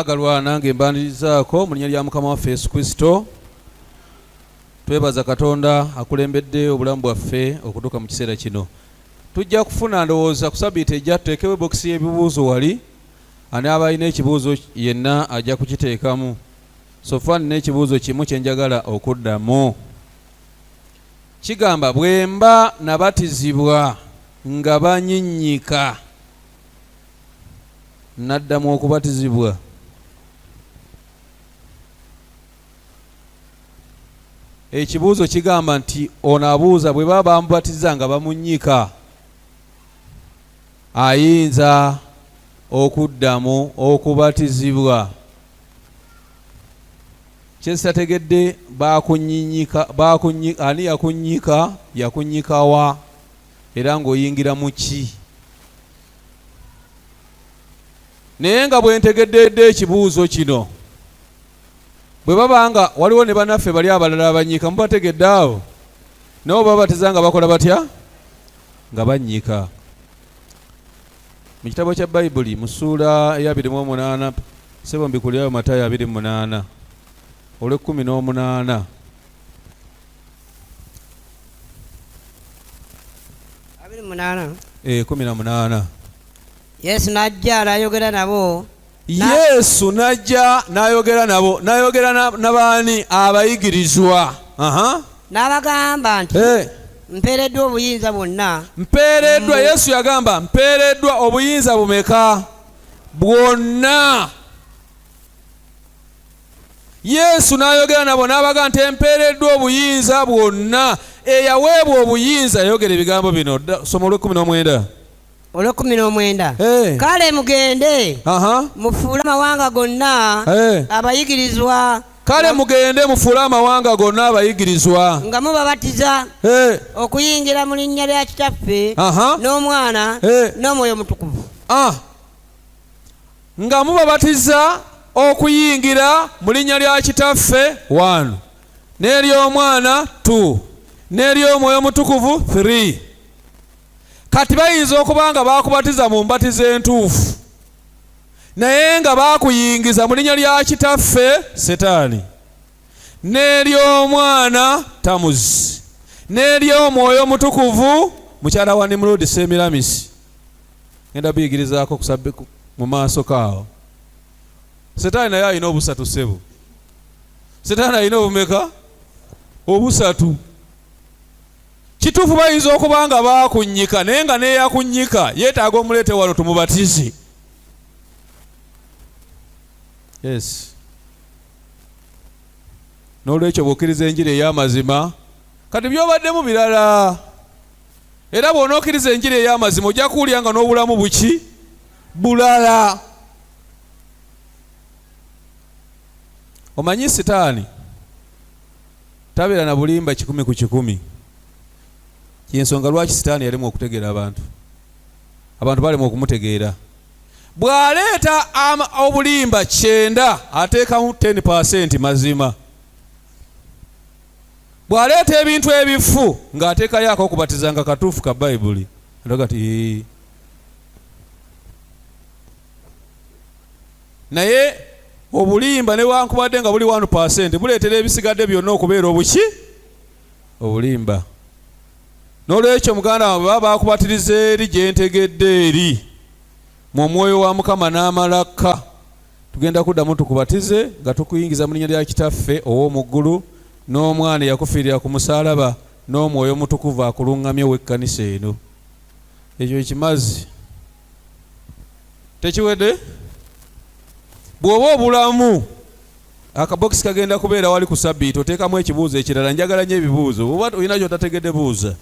agalwa nange mbanirizaako mu linnya lya Mukama waffe Yesu Kristo. Twebaza Katonda akulembedde obulamu bwaffe okutuuka mu kiseera kino. Tujja kufuna ndowooza ku Sabiiti ejja tuteekewo bokisi y'ebibuuzo wali. Ani aba alina ekibuuzo yenna ajja kukiteekamu. So far nina ekibuuzo kimu kye njagala okuddamu. Kigamba bwe mba nabatizibwa nga banyinnyika naddamu okubatizibwa. Ekibuuzo kigamba nti ono abuuza bwe baba bamubatiza nga bamunnyika ayinza okuddamu okubatizibwa. Kyesitategedde bakunyinyika ani yakunnyika yakunnyikawa era ng'oyingira mu ki? Naye nga bwe ntegedde ekibuuzo kino, bwe babanga waliwo ne bannaffe bali abalala abanyiika mubategedde awo nabo babatiza nga bakola batya? Nga banyiika. Mu kitabo kya Bayibuli mu ssuula eya 28 sebo mbikulirayo Matayo 28 olw'e18 18 Yesu najja n'ayogera nabo. Yesu najja n'ayogera nabo. N'ayogera n'abaani? Abayigirizwa. N'abagamba nti mpeereddwa obuyinza bwonna. Mpeereddwa. Yesu yagamba mpeereddwa obuyinza bumeka? Bwonna. Yesu n'ayogera nabo n'abagamba nti mpeereddwa obuyinza bwonna. Eyaweebwa obuyinza yayogera ebigambo bino. Soma olw'e19. Olw'e19. Kale mugende mufuule amawanga gonna abayigirizwa. Kale mugende mufuule amawanga gonna abayigirizwa. Nga mubabatiza okuyingira mu linnya lya Kitaffe n'Omwana n'Omwoyo Omutukuvu. Nga mubabatiza okuyingira mu linnya lya Kitaffe 1, n'ery'Omwana 2, n'ery'Omwoyo Omutukuvu 3. Kati bayinza okuba nga bakubatiza mu mbatizo entuufu naye nga bakuyingiza mu linnya lya Kitaffe Setaani, n'ery'Omwana Tamuzi, n'ery'Omwoyo Omutukuvu mukyala wa Nimrodi Semiramisi. Ngenda biyigirizaako kusabbe mu maaso kaawo. Setaani naye alina obusatu ssebo. Setaani alina obumeka? Obusatu. Kituufu bayinza okuba nga bakunnyika naye nga neyakunnyika yeetaaga omuleete wano tumubatize. Yes. N'olwekyo bw'okkiriza enjiri ey'amazima kati by'obaddemu birala. Era bw'onookkiriza enjiri ey'amazima ojja kuwulira nga n'obulamu buki? Bulala. Omanyi Setaani tabeera na bulimba 100 ku 100. Y'ensonga lwaki Setaani yalimu okutegeera abantu. Abantu balimu okumutegeera. Bw'aleeta obulimba 9 ateekamu 10% mazima. Bw'aleeta ebintu ebifu ng'ateekayo ak'okubatizanga katuufu ka Bayibuli. Kati naye obulimba newankubadde nga buli 1% buleetera ebisigadde byonna okubeera obuki? Obulimba. N'olwekyo muganda wange baba bakubatiriza eri gye ntegedde eri mu mwoyo wa Mukama n'amalaka, tugenda kuddamu tukubatize nga tukuyingiza mu linnya lya Kitaffe ow'omu ggulu n'Omwana eyakufiirira ku musaalaba n'Omwoyo Omutukuvu akuluŋŋamye w'ekkanisa eno. Ekyo ekimazi tekiwedde. Bw'oba obulamu akabokisi kagenda kubeera wali ku Sabiiti oteekamu ekibuuzo ekirala. Njagala nnyo ebibuuzo. Oba olina ky'otategedde buuza.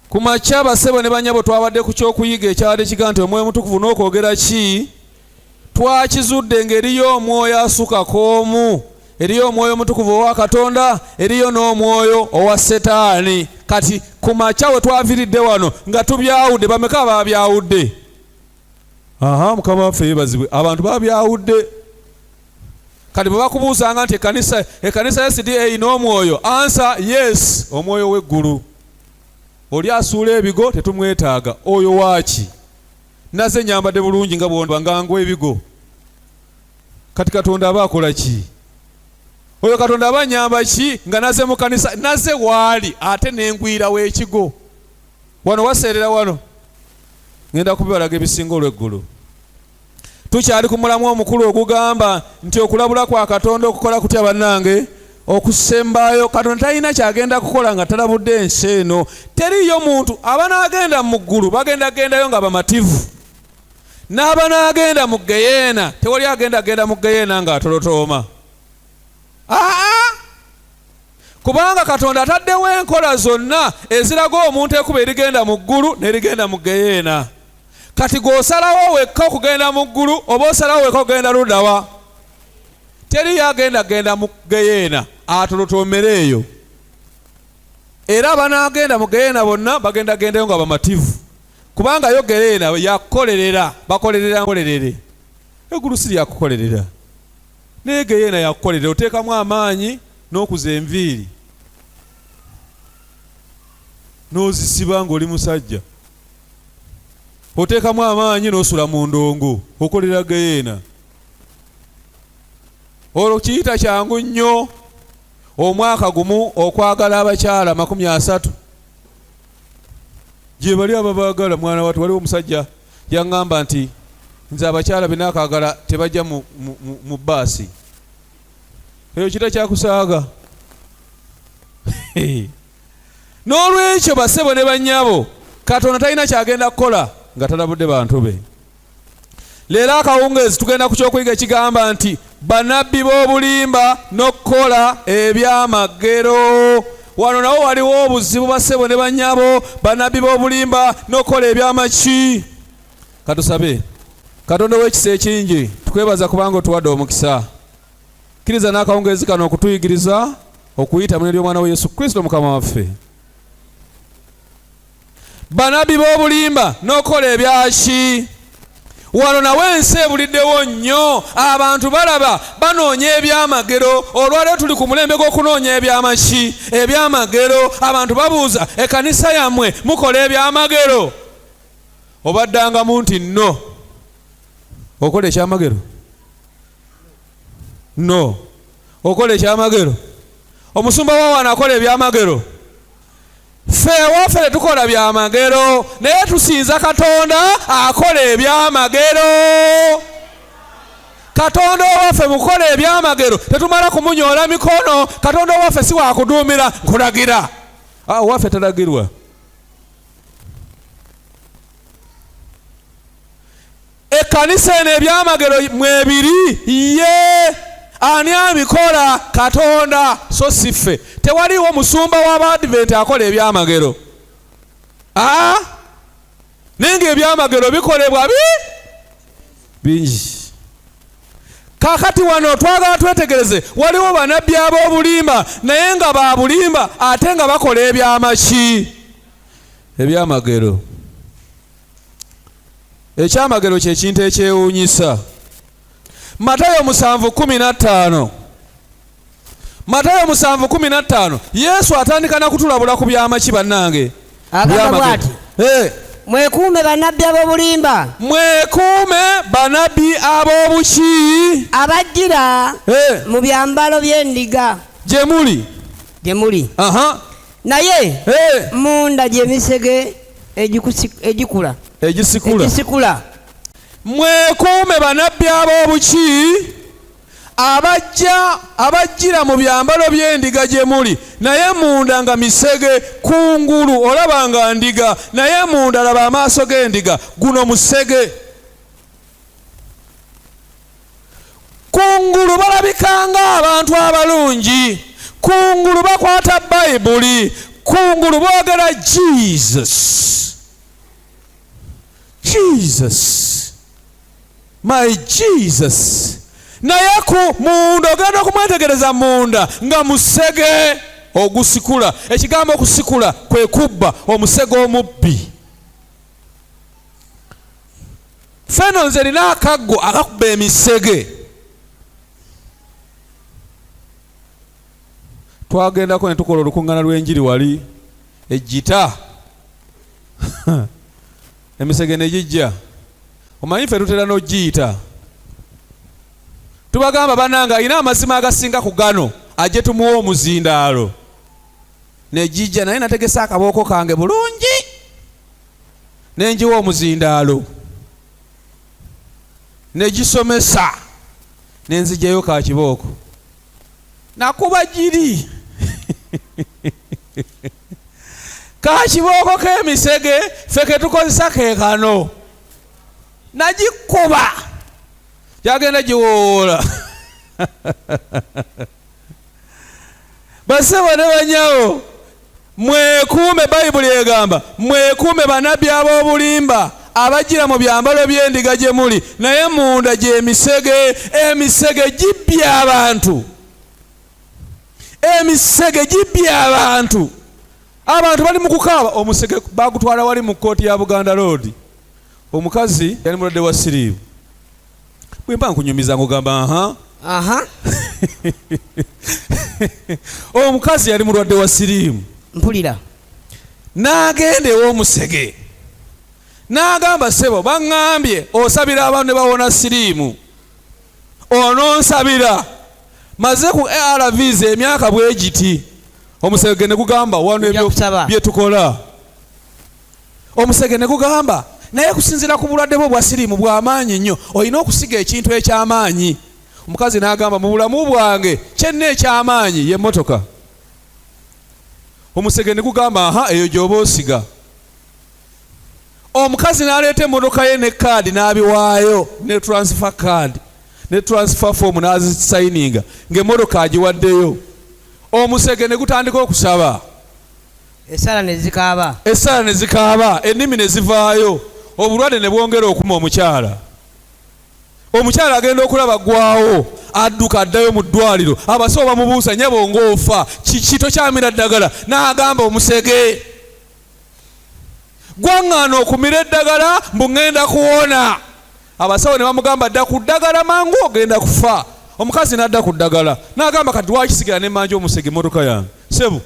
Ku makya basebo ne banyabo twabadde ku ky'okuyiga ekyabadde kiga nti Omwoyo Omutukuvu n'okwogera ki? Twakizudde ng'eriyo omwoyo asukako omu, eriyo Omwoyo Omutukuvu owa Katonda, eriyo n'omwoyo owa Setaani. Kati ku makya we twaviridde wano nga tubyawudde. Bameka babyawudde? Mukama waffe yeebazibwe. Abantu babyawudde. Kati bwe bakubuuzanga nti ekkanisa SDA n'omwoyo, answer yes, omwoyo w'eggulu. Oli asuula ebigo tetumwetaaga. Oyo waaki? Naze nyambadde bulungi nga bw'ondwa ngangwa ebigo. kati Katonda aba akola ki? Oyo Katonda aba nyamba ki nga naze mu kanisa? Naze waali ate nengwira w'ekigo wano waseerera wano ngenda kubibalaga ebisinga olw'eggulu. Tukyali ku mulamu omukulu ogugamba nti okulabula kwa Katonda okukola kutya bannange? Okusembayo. Katonda talina kyagenda kukola nga talabudde ensi eno. Teriyo muntu abanaagenda mu ggulu bagendagendayo nga bamativu, n'abanaagenda mu geyeena tewali agenda mu geyeena nga atolotooma. Kubanga Katonda ataddewo enkola zonna eziraga omuntu ekuba erigenda mu ggulu n'erigenda mu geyeena. Kati g'osalawo wekka okugenda mu ggulu oba osalawo wekka okugenda luddawa? Teriyo agenda mu geyeena atolotoomera eyo. Era abanaagenda mu geyeena bonna bagendagendayo nga bamativu, kubanga yo geyeena yakukolerera, bakolerera nkolerere. Eggulu si lyakukolerera, naye geyeena yakukolerera. Oteekamu amaanyi n'okuza enviiri n'ozisiba ng'oli musajja, oteekamu amaanyi n'osula mu ndongo, okolera geyeena. Olwo kiyita kyangu nnyo omwaka gumu okwagala abakyala 30 gye bali ababaagala. Mwana watu waliwo omusajja yaŋŋamba nti nze abakyala benaakagala tebajja mu baasi. Eyo kita kyakusaaga. N'olwekyo bassebo ne bannyabo, Katonda talina kyagenda kukola nga talabudde bantu be. Leero akawungeezi tugenda ku kyokuyiga ekigamba nti Nabbi Bwobulimba Nokukola Ebyamagero. Wano nawo waliwo obuzibu bassebo ne bannyabo. Nabbi Bwobulimba Nokukola ebyamaki. Katusabe. Katonda w'ekisa ekingi tukwebaza kubanga otuwadde omukisa. Kkiriza n'akawungeezi kano okutuyigiriza okuyita mu ly'omwana wa Yesu Kristo Mukama waffe. Nabbi Bwobulimba Nokukola ebyaki. Wano nawe ensi ebuliddewo nnyo, abantu balaba banoonya ebyamagero. Olwaleero tuli ku mulembe gw'okunoonya ebyamaki, ebyamagero. Abantu babuuza, ekkanisa yammwe mukola ebyamagero? Obaddangamu nti no. Okola ekyamagero? No. Okola ekyamagero? Omusumba wa wano akola ebyamagero? Ffe ewaffe tukola byamagero, naye tusinza Katonda akola ebyamagero. Katonda owaffe mukola ebyamagero, tetumala kumunyoola mikono. Katonda owaffe si wakuduumira nkulagira. Owaffe talagirwa. Ekkanisa eno ebyamagero mwebiri ye. Ani abikola? Katonda, so si ffe. Tewaliwo musumba w'Abadvent akola ebyamagero. Nenga ebyamagero bikolebwa bingi. Kakati wano twagala twetegereze, waliwo bannabbi ab'obulimba naye nga ba bulimba ate nga bakola ebyamaki, ebyamagero. Ekyamagero kye kintu ekyewuunyisa. Matayo 7:15. Matayo 7:15 Yesu atandika na kutulabula ku byamaki bannange. Agamba mwekuume bannabbi ab'obulimba. Mwekuume bannabbi ab'obuki abajjira mu byambalo by'endiga gye muli. Naye munda gy'emisege egikula. Mwekuume bannabbi ab'obuki abajjira mu byambalo by'endiga gye muli, naye munda nga misege. Kungulu olaba nga ndiga, naye munda laba amaaso g'endiga, guno musege. Kungulu balabikanga abantu abalungi, kungulu bakwata Bayibuli, kungulu boogera Jesus, my Jesus. Naye ku munda ogenda okumwetegereza munda nga musege ogusikula. Ekigambo okusikula kwe kubba omusege omubbi. Feno nze nina akaggo akakuba emisege. Twagendako ne tukola olukuŋŋaana lw'enjiri wali ejjita. Emisege ne gijja. Omanyi ffe tutera n'ogiyita. tubagamba bananga alina amazima agasinga ku gano ajje tumuwa omuzindaalo. Nejijja naye nategesa akabooko kange bulungi nenjiwa omuzindaalo negisomesa nenzijjayo ka kibooko nakuba giri ka kibooko k'emisege ffe ke tukozesa ke kano nagikuba gyagenda giwoola. Basebo ne banyawo mwekuume, Bayibuli egamba mwekuume bannabbi ab'obulimba abajjira mu byambalo by'endiga gye muli naye munda gy'emisege. Emisege gibbya abantu, emisege gibbya abantu. Abantu bali mu kukaaba. Omusege bagutwala wali mu kkooti ya Buganda Road. Omukazi yali mulwadde wa siriimu. Bwe mpa nkunyumiza ngugamba aha. Omukazi yali mulwadde wa siriimu. Mpulira. N'agenda ew'omusege n'agamba ssebo baŋŋambye osabira abantu ne bawona siriimu. Ononsabira maze ku ARVs emyaka bwe giti. Omusege ne gugamba wano ebyo bye tukola. Omusege ne gugamba naye kusinzira ku bulwadde bwo bwa siriimu bw'amaanyi nnyo olina okusiga ekintu eky'amaanyi. Omukazi n'agamba mu bulamu bwange kyenna eky'amaanyi ye mmotoka. Omusege ne gugamba eyo gy'oba osiga. Omukazi n'aleeta emmotoka ye ne kaadi n'abiwaayo ne transfer card ne transfer form n'azisayininga ng'emmotoka agiwaddeyo. Omusege ne gutandika okusaba. Essala ne zikaaba. Essala ne zikaaba, ennimi ne zivaayo, obulwadde ne bwongera okuma omukyala. Omukyala agenda okulaba ggwawo, adduka addayo mu ddwaliro. Abasawo bamubuusa nyabo ng'ofa kiki tokyamira ddagala? N'agamba omusege gwaŋŋaana okumira eddagala mbu ŋŋenda kuwona. Abasawo ne bamugamba dda ku ddagala mangu ogenda kufa. Omukazi n'adda ku ddagala n'agamba kati lwakisigira ne manja omusege emmotoka yange. Sebu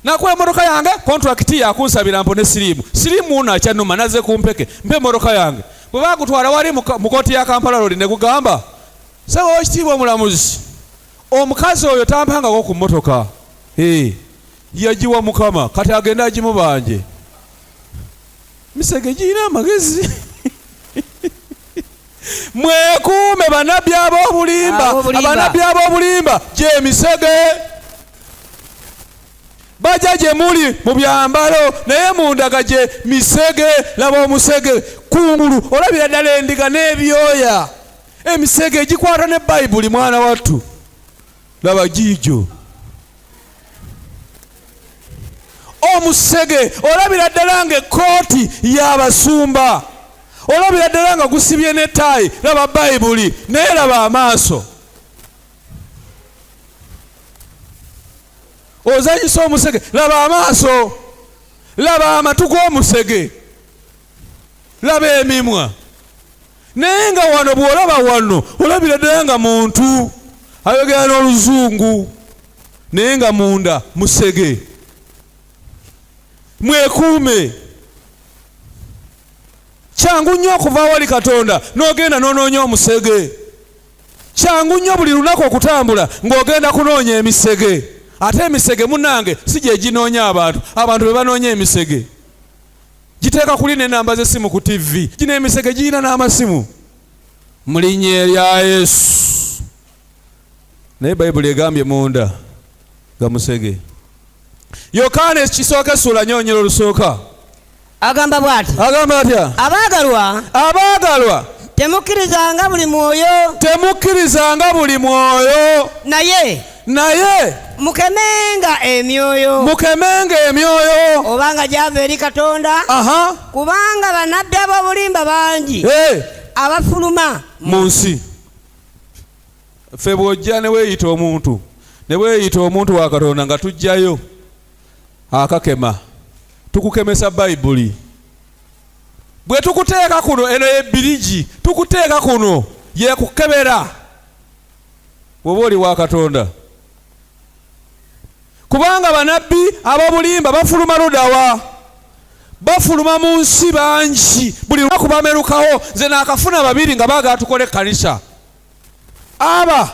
nakuwa emmotoka yange kontrakiti yakunsabira mpone siriimu. Siriimu uno akyannuma nazze kumpeke mpe emmotoka yange. Bwe bagutwala wali mu kkooti ya Kampala Road ne gugamba sebo ekitiibwa omulamuzi omukazi oyo tampangako ku mmotoka. Yagiwa Mukama kati agenda agimubanje. Misege girina amagezi. Mwekuume bannabbi ab'obulimba. Abannabbi ab'obulimba gy'emisege. Bajja gye muli mu byambalo naye mundaga gye misege. Laba omusege kungulu olabira ddala endiga n'ebyoya. Emisege egikwata ne Bayibuli mwana wattu. Laba giijo. Omusege olabira ddala ng'ekkooti y'abasumba. Olabira ddala nga gusibye ne taayi. Laba Bayibuli naye laba amaaso. Ozanyisa omusege laba amaaso. Laba amatu g'omusege. Laba emimwa. Naye nga wano bw'olaba wano olabira ddala nga muntu ayogera n'oluzungu naye nga munda musege. Mwekuume. Kyangu nnyo okuva wali Katonda n'ogenda n'onoonya omusege. Kyangu nnyo buli lunaku okutambula ng'ogenda kunoonya emisege. Ate emisege munnange si gye ginoonya abantu. Abantu be banoonya emisege giteeka kuli n'ennamba z'essimu ku TV. Gino emisege girina n'amasimu mu linnya erya Yesu. Naye Bayibuli egambye munda ga musege. Yokaana ekisooka essula nnyonyero olusooka agamba bw'ati. Agamba atya? Abaagalwa temukkirizanga buli mwoyo. Temukkirizanga buli mwoyo. Naye mukemenga emyoyo. Mukemenga emyoyo. Obanga gyava eri Katonda. Kubanga bannabbi ab'obulimba bangi abafuluma mu nsi. Ffe bw'ojja ne weeyita omuntu wa Katonda nga tujjayo akakema tukukemesa Bayibuli. Bwe tukuteeka kuno eno ebirigi tukuteeka kuno yekukebera bw'oba oli wa Katonda. Kubanga bannabbi ab'obulimba bafuluma ludawa. Bafuluma mu nsi bangi. Buli lunaku bamerukawo. Nze naakafuna babiri nga baagala tukole Kanisa. aba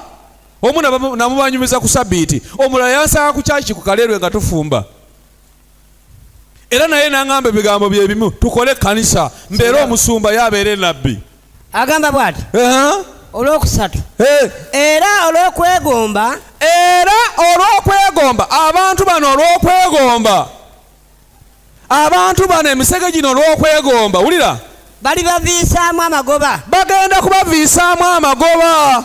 omu namubanyumiza ku Sabbiiti, omulala yansanga ku kyaki ku Kaleerwe nga tufumba, era naye n'aŋŋamba ebigambo bye bimu, tukole Kanisa, mbeere omusumba yabeere nabbi. Agamba bw'ati olwokusatu, era olw'okwegomba abantu bano emisege gino olw'okwegomba, wulira, balibaviisaamu amagoba, bagenda kubaviisaamu amagoba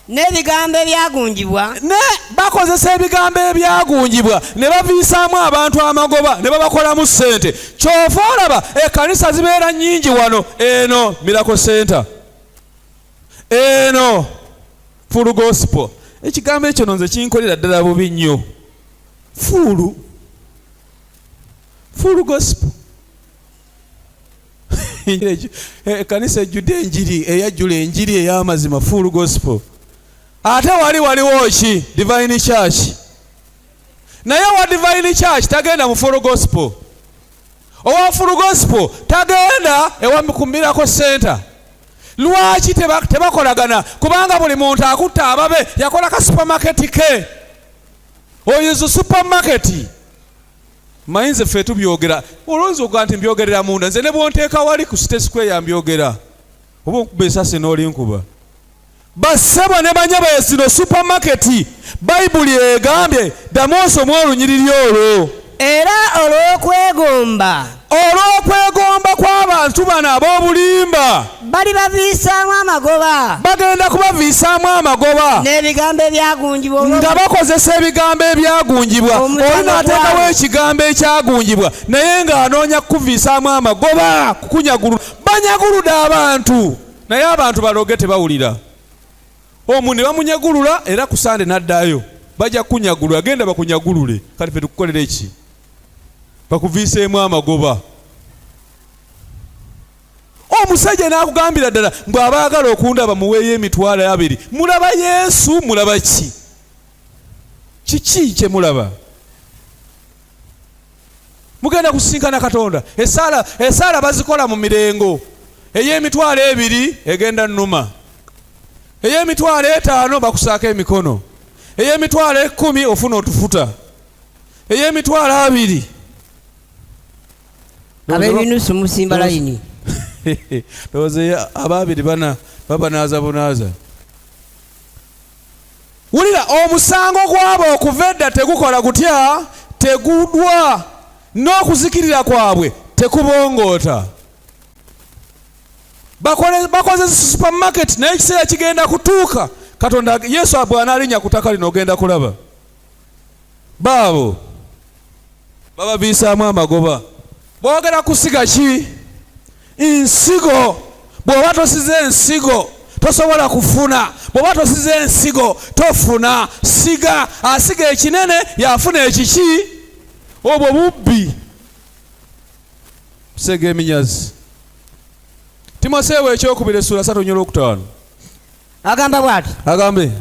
n'ebigambo ebyagunjibwa, ne bakozesa ebigambo ebyagunjibwa ne baviisaamu abantu amagoba ne babakolamu ssente. Kyova olaba ekkanisa zibeera nnyingi wano, eno Miracle Center, eno Full Gospel. Ekigambo ekyo nze kinkolera ddala bubi nnyo. Full Gospel ekkanisa ejjudde enjiri, eyajjula enjiri ey'amazima, Full Gospel. Ate waliwo ki? Divine Church. Naye wa Divine Church tagenda mu Full Gospel. Owa Full Gospel tagenda ewa ku Miracle Center. Lwaki tebakolagana? Kubanga buli muntu akutta ababe yakola ka supermarket ke. Oyo zo supermarket. Mayinze ffe tubyogera. Olowooza oga nti mbyogerera munda. Nze ne bwonteeka wali ku City Square yambyogera. Oba nkuba esasi n'olinkuba. Bassebo ne banyaba esino supermarket. Bayibuli egambye ddamu osome olunyiriri olwo. Era olw'okwegomba kw'abantu bano ab'obulimba, balibaviisaamu amagoba, bagenda kubaviisaamu amagoba n'ebigambo ebyagunjibwa, nga bakozesa ebigambo ebyagunjibwa. Oli n'ateekawo ekigambo ekyagunjibwa naye ng'anoonya kukuviisaamu amagoba, kukunyagulula. Banyaguludde abantu, naye abantu baloge tebawulira. Omu ne bamunyagulula era ku Sande n'addayo. Bajja kukunyagulula, genda bakunyagulule. Kati ffe tukukolera eki? Bakuviiseemu amagoba. Omusajja n'akugambira ddala mbu abaagala okundaba muweeyo emitwalo 2. Mulaba Yesu, mulaba ki? Kiki kye mulaba? Mugenda kusinkana Katonda. Esaala bazikola mu mirengo. Ey'emitwalo 2 egenda nnuma. Ey'emitwalo 5 bakusaako emikono. Ey'emitwalo 10 ofuna otufuta. Ey'emitwalo 2 ab'ebinusu musimba layini. Doze ababiri babanaaza bunaaza. Wulira, omusango gwabo okuva edda tegukola gutya, tegudwa, n'okuzikirira kwabwe tekubongoota. Bakoze supermarket naye ekiseera kigenda kutuuka. Katonda Yesu bw'anaalinnya ku ttaka lino ogenda kulaba. Baabo babaviisaamu amagoba. Boogera kusiga ki? Ensigo. Bw'oba tosize ensigo tosobola kufuna. Bw'oba tosize ensigo tofuna. Siga. Asiga ekinene yafuna ekiki? Obwo bubbi. Sega eminyazi. Timoseewo ekyokubiri essula 3:5. Agamba bw'ati. Agambe.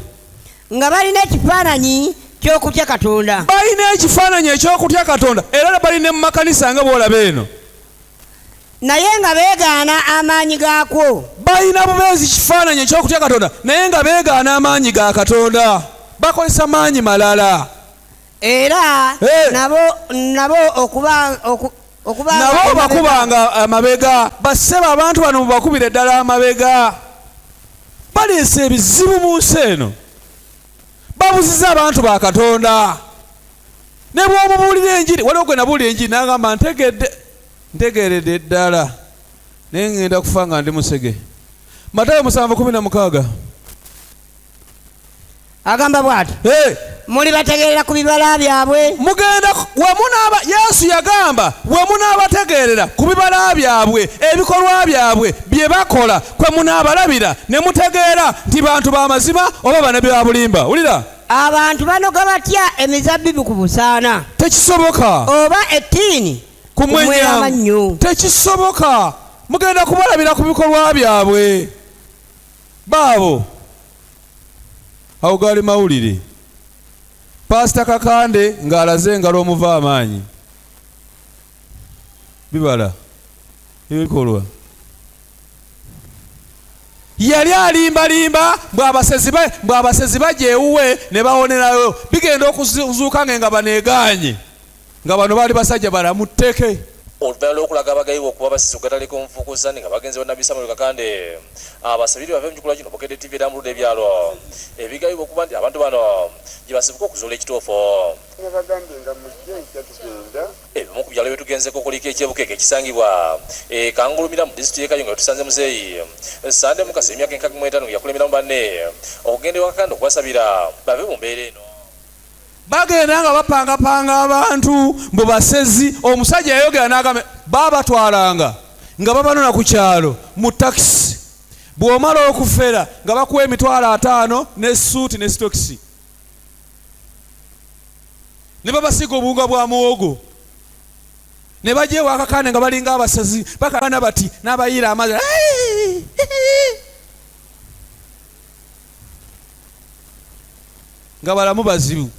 Nga balina ekifaananyi ky'okutya Katonda. Balina ekifaananyi eky'okutya Katonda era balina mu makanisa nga bw'olaba eno. Naye nga beegaana amaanyi gaakwo. Balina bubeezi kifaananyi eky'okutya Katonda naye nga beegaana amaanyi ga Katonda. Bakozesa maanyi malala. Era nabo bakubanga amabega. Bassebe abantu bano mubakubire ddala amabega. Baleese ebizibu mu nsi eno. Babuziza abantu ba Katonda. Ne bw'omubuulira enjiri, waliwo gwe nabuulira enjiri n'agamba ntegeeredde ddala naye ngenda kufa nga ndi musege. Matayo 7:16. Agamba bw'ati. Muli bategeerera ku bibala byabwe. Mugenda Yesu yagamba we munaabategeerera ku bibala byabwe, ebikolwa byabwe bye bakola kwe munaabalabira ne mutegeera nti bantu b'amazima oba banabbi ba bulimba. Wulira, abantu banoga batya emizabbibu ku busaana? Tekisoboka. Oba ettiini ku mweramannyo? Tekisoboka. Mugenda kubalabira ku bikolwa byabwe. Baabo awo gaali mawulire. Pastor Kakande ng'alaze engalo omuva amaanyi. Bibala ebikolwa. yali alimbalimba bw'abasezi bajja ewuwe ne bawonerayo. Bigenda okuzuuka nga baneeganye nga bano baali basajja balamutteke. Oluvannyuma lw'okulaga abagayiwa okuba abasizi okugataliko omufuukusani nga bagenze Nabbi Kakande abasabiri bave mu kikula kino Pokedde TV era mu ludda ebyalo ebigayiwa okuba nti abantu bano gye basibuka okuzuula ekituufu. Nabagambye nga mujje nkya tugenda. Ebimu ku byalo byetugenzeko okuliko ekyebukeeke ekisangibwa Kangulumira mu disitulikiti y'e Kayunga tusanze muzeeyi Sande Mukasa emyaka 65 yakulemeramu banne okugenda ewa Kakande okubasabira bave mu mbeera eno. Bagenda nga bapangapanga abantu mbu basezi. Omusajja yayogera n'agamba baabatwalanga nga babanona ku kyalo mu takisi. Bw'omala okufera nga bakuwa $50 n'essuuti ne sitokisi. Ne babasiga obuwunga bwa muwogo. Ne bajja ewa Kakande nga balinga abasezi bakakana bati n'abayiira amazzi. Nga balamu bazibu.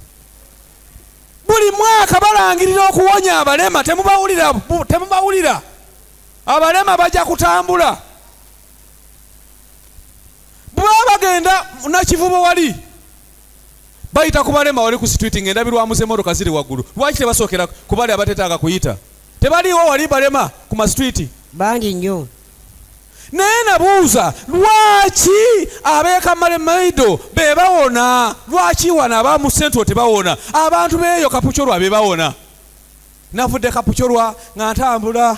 Buli mwaka balangirira okuwonya abalema. Temubawulira. Abalema bajja kutambula. Bwaba bagenda nakivubo wali bayita ku balema wali ku street ng'endabirwamu z'emmotoka ziri waggulu. Lwaki tebasookera ku bali abateetaaga kuyita? Tebaliwo wali balema ku ma street bangi nnyo. Naye nabuuza lwaki ab'ekamale maido be bawona? Lwaki wano abamu Central tebawona? Abantu b'eyo Kapuchorwa be bawona. Navudde Kapuchorwa nga ntambula.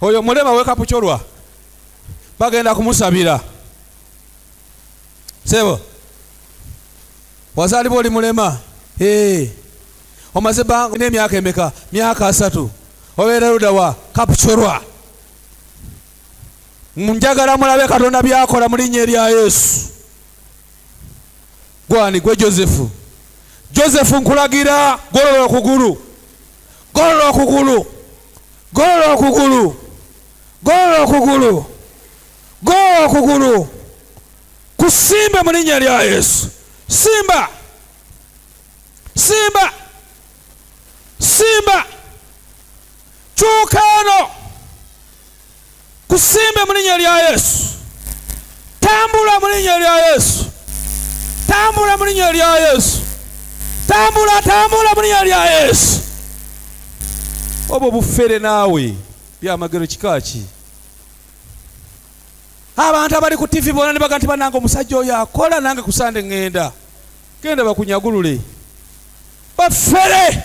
Oyo mulema we Kapuchorwa bagenda kumusabira. Sebo wazaalibwa oli mulema. Omaze banga n'emyaka emeka? Myaka 3. Obeera luda wa Kapuchorwa. Njagala mulabe Katonda byakola mu linnya erya Yesu. Gwani gwe Josefu. Josefu nkulagira golola okugulu. Golola okugulu. Golola okugulu. Golola okugulu. Golola okugulu. Kusimbe mu linnya erya Yesu. Simba. Simba. Simba. Kyukano. Kusimbe mu linnya erya Yesu. Tambula mu linnya erya Yesu. Tambula mu linnya erya Yesu. Tambula mu linnya erya Yesu. Obwo bufere naawe Ebyamagero kikaaki. Abantu abali ku TV bona ne baga nti banange omusajja oyo akola nange kusande ngenda. Genda bakunyagulule. Bafere.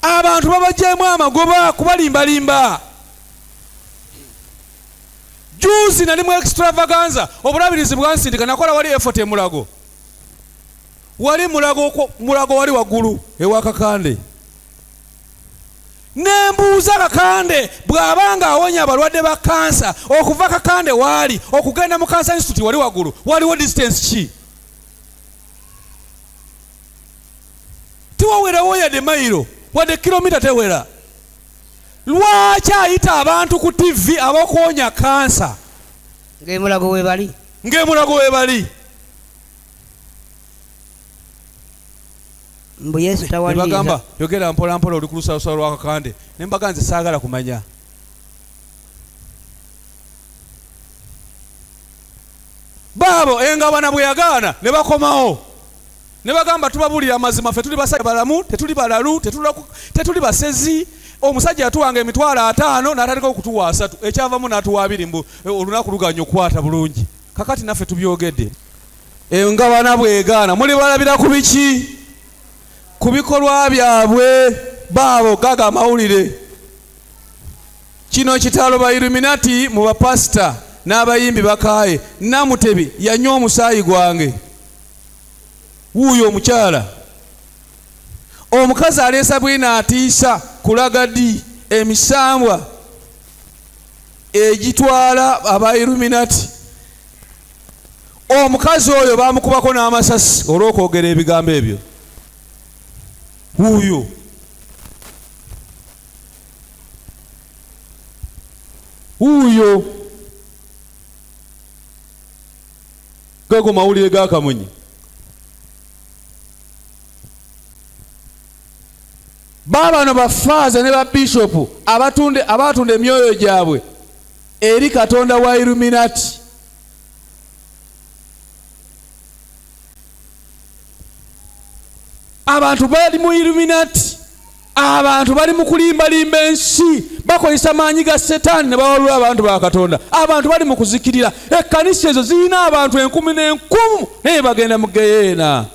Abantu babajjemu amagoba kubalimbalimba. Juzi nali mu extravaganza obulabirizi bwansindika nakola wali effort emulago. Wali mulago wali waggulu ewa Kakande. Nembuuza Kakande bw'abanga awonya abalwadde ba kansa okuva Kakande waali okugenda mu Cancer Institute wali waggulu waliwo distance ki? Tiwawerawo yadde mayiro wadde kilomita tewera. Lwaki ayita abantu ku TV ab'okuwonya kansa ng'emulago weebali? Ng'emulago weebali. Mbu Yesu tawaliriza. Bagamba yogera mpola mpola oli ku lusalosalo lwa Kakande. Ne mbaga nze saagala kumanya. Baabo engabana bwe yagaana ne bakomawo. Ne bagamba tubabulira amazima ffe tuli basajja balamu, tetuli balalu, tetuli basezi. Omusajja yatuwanga $50 n'atandika okutuwa 3. Ekyavamu n'atuwa 2 mbu olunaku luganya okukwata bulungi. Kakati naffe tubyogedde. Engabana bwe egaana muli balabira ku biki? Ku bikolwa byabwe. Baabo gaga amawulire. Kino kitalo ba Illuminati mu bapasita n'abayimbi bakaaye. Namutebi yanywa omusaayi gwange. Wuuyo omukyala. Omukazi aleesa bwina atiisa kulaga ddi emisambwa egitwala aba Illuminati. Omukazi oyo bamukubako n'amasasi olw'okwogera ebigambo ebyo. Wuuyo. Wuuyo. Gago mawulire ga Kamunyi. babano bafaaza ne babishopu abatunda emyoyo gyabwe eri Katonda wa Illuminati. Abantu bali mu Illuminati, abantu bali mu kulimbalimba ensi, bakozesa maanyi ga Setaani ne bawalula abantu ba Katonda. Abantu bali mu kuzikirira. Ekkanisa ezo zirina abantu 10,000 naye bagenda mu geyeena.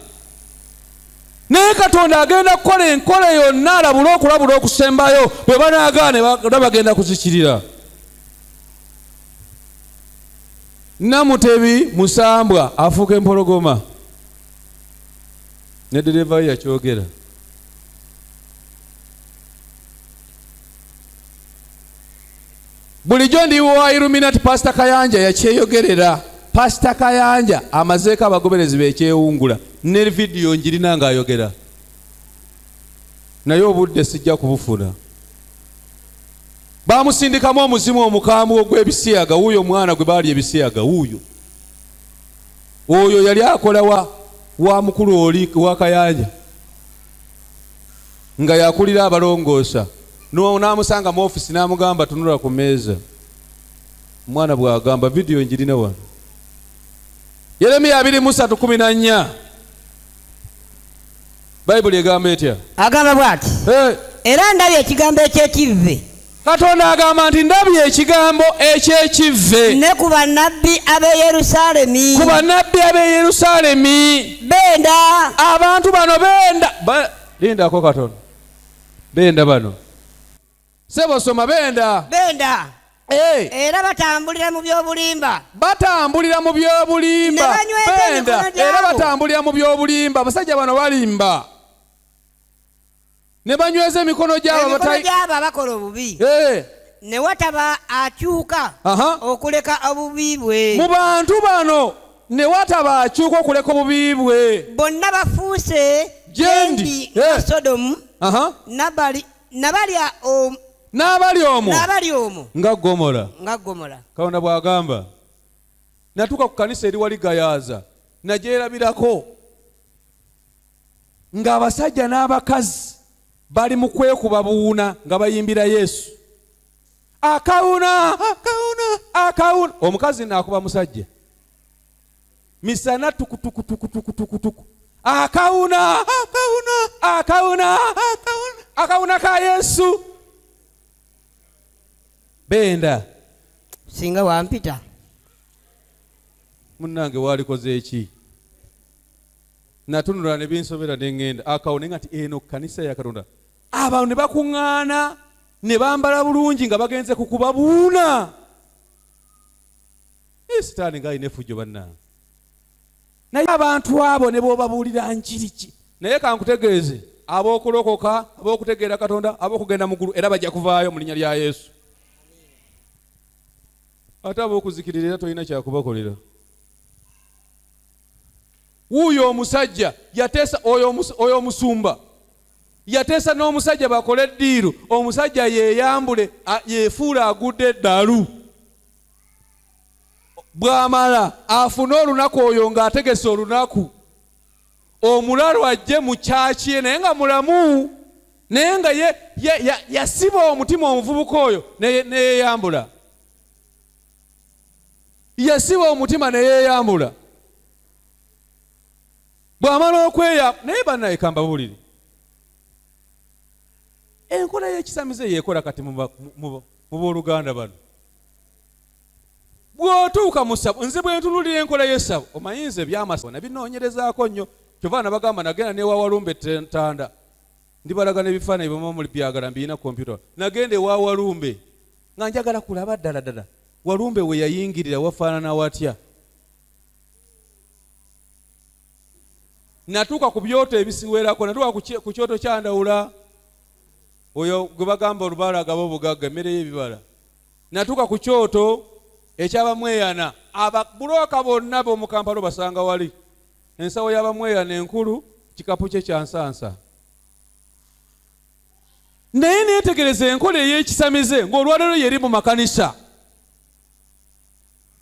Naye Katonda agenda kukola enkola yonna alabula okulabula okusembayo bwe banaagaane bagenda kuzikirira. Namutebi Musambwa afuuka empologoma. Ne dereva yakyogera. Bulijjo ndi wa Illuminati Pastor Kayanja yakyeyogerera. Pastor Kayanja amazeeko abagoberezi bekyewungula. Ne video njirina ng'ayogera. Naye obudde sijja kubufuna. Bamusindikamu omuzimu omukambwe ogw'ebisiyaga, wuuyo omwana gwe baali ebisiyaga wuuyo. Oyo yali akola wa mukulu oli wa Kayanja nga yakulira abalongoosa. N'amusanga mu ofisi n'amugamba tunula ku meeza. Omwana bw'agamba video njirina wano. Yeremiya 23:14 Bayibuli egamba etya? Agamba bw'ati. Era ndabye ekigambo eky'ekivve. Katonda agamba nti ndabye ekigambo eky'ekivve ne ku bannabbi ab'e Yerusaalemi. Ku bannabbi ab'e Yerusaalemi. Benda. Abantu bano benda. Lindako Katonda. Benda bano. Sebo soma benda. Benda. Era batambulira mu by'obulimba. Batambulira mu by'obulimba. Benda. Era batambulira mu by'obulimba. Abasajja bano balimba. Ne banyweza emikono gyabo abakola obubi. Ne wataba akyuka okuleka obubi bwe. Mu bantu bano ne wataba akyuka okuleka obubi bwe. Bonna bafuuse gyendi Sodomu n'abali omwo nga Gomora. Katonda bw'agamba natuuka ku kanisa eri wali gayaaza nagyerabirako ng'abasajja n'abakazi bali mu kwekuba buwuna nga bayimbira Yesu. Akawuna. Omukazi n'akuba musajja. Misana tukutuku. Akawuna ka Yesu. Benda. Singa wampita. Munnange walikoze eki? Natunula ne binsobera ne ngenda. Akawuna ngati eno kanisa ya Katonda. Abantu ne bakuŋŋaana ne bambala bulungi nga bagenze kukuba buuna. Sitaani ng'alina effujjo bannange. Naye abantu abo ne b'obabuulira njiriki. Naye kankutegeeze ab'okulokoka, ab'okutegeera Katonda, ab'okugenda mu ggulu era bajja kuvaayo mu linnya lya Yesu. Ate ab'okuzikirira era tolina kyakubakolera. Wuuyo omusajja yateesa oyo omusumba yateesa n'omusajja bakole eddiiru. Omusajja yeeyambule yeefuula agudde eddalu. Bw'amala afune olunaku oyo ng'ategese olunaku. Omulalu ajje mu kyaki naye nga mulamu. Naye nga yasiba omutima omuvubuka oyo neyeeyambula. Yasiba omutima neyeeyambula. Bw'amala okweya naye bannaye kambabulire. Enkola y'ekisamize yeekola kati mu booluganda bano. Bw'otuuka mu ssabo, nze bwe ntunulira enkola y'essabo, omanyi nze by'amasabo nabinoonyerezaako nnyo. Kyova nabagamba nagenda n'ewa Walumbe Ttanda. Ndibalaga n'ebifaananyi bwe muli byagala mbiyina kompyuta. Nagenda ewa Walumbe nga njagala kulaba ddala Walumbe we yayingirira wafaanana watya. Natuuka ku byoto ebisiwerako, natuuka ku kyoto kya Ndawula. Oyo gwe bagamba olubaala agaba obugagga, emmere y'ebibala. Natuuka ku kyoto eky'Abamweyana. Ababulooka bonna b'omu Kampala basanga wali. Ensawo y'Abamweyana enkulu, kikapu kye kya nsansa. Naye neetegereza enkola ey'ekisamize ng'olwaleero yeri mu makanisa.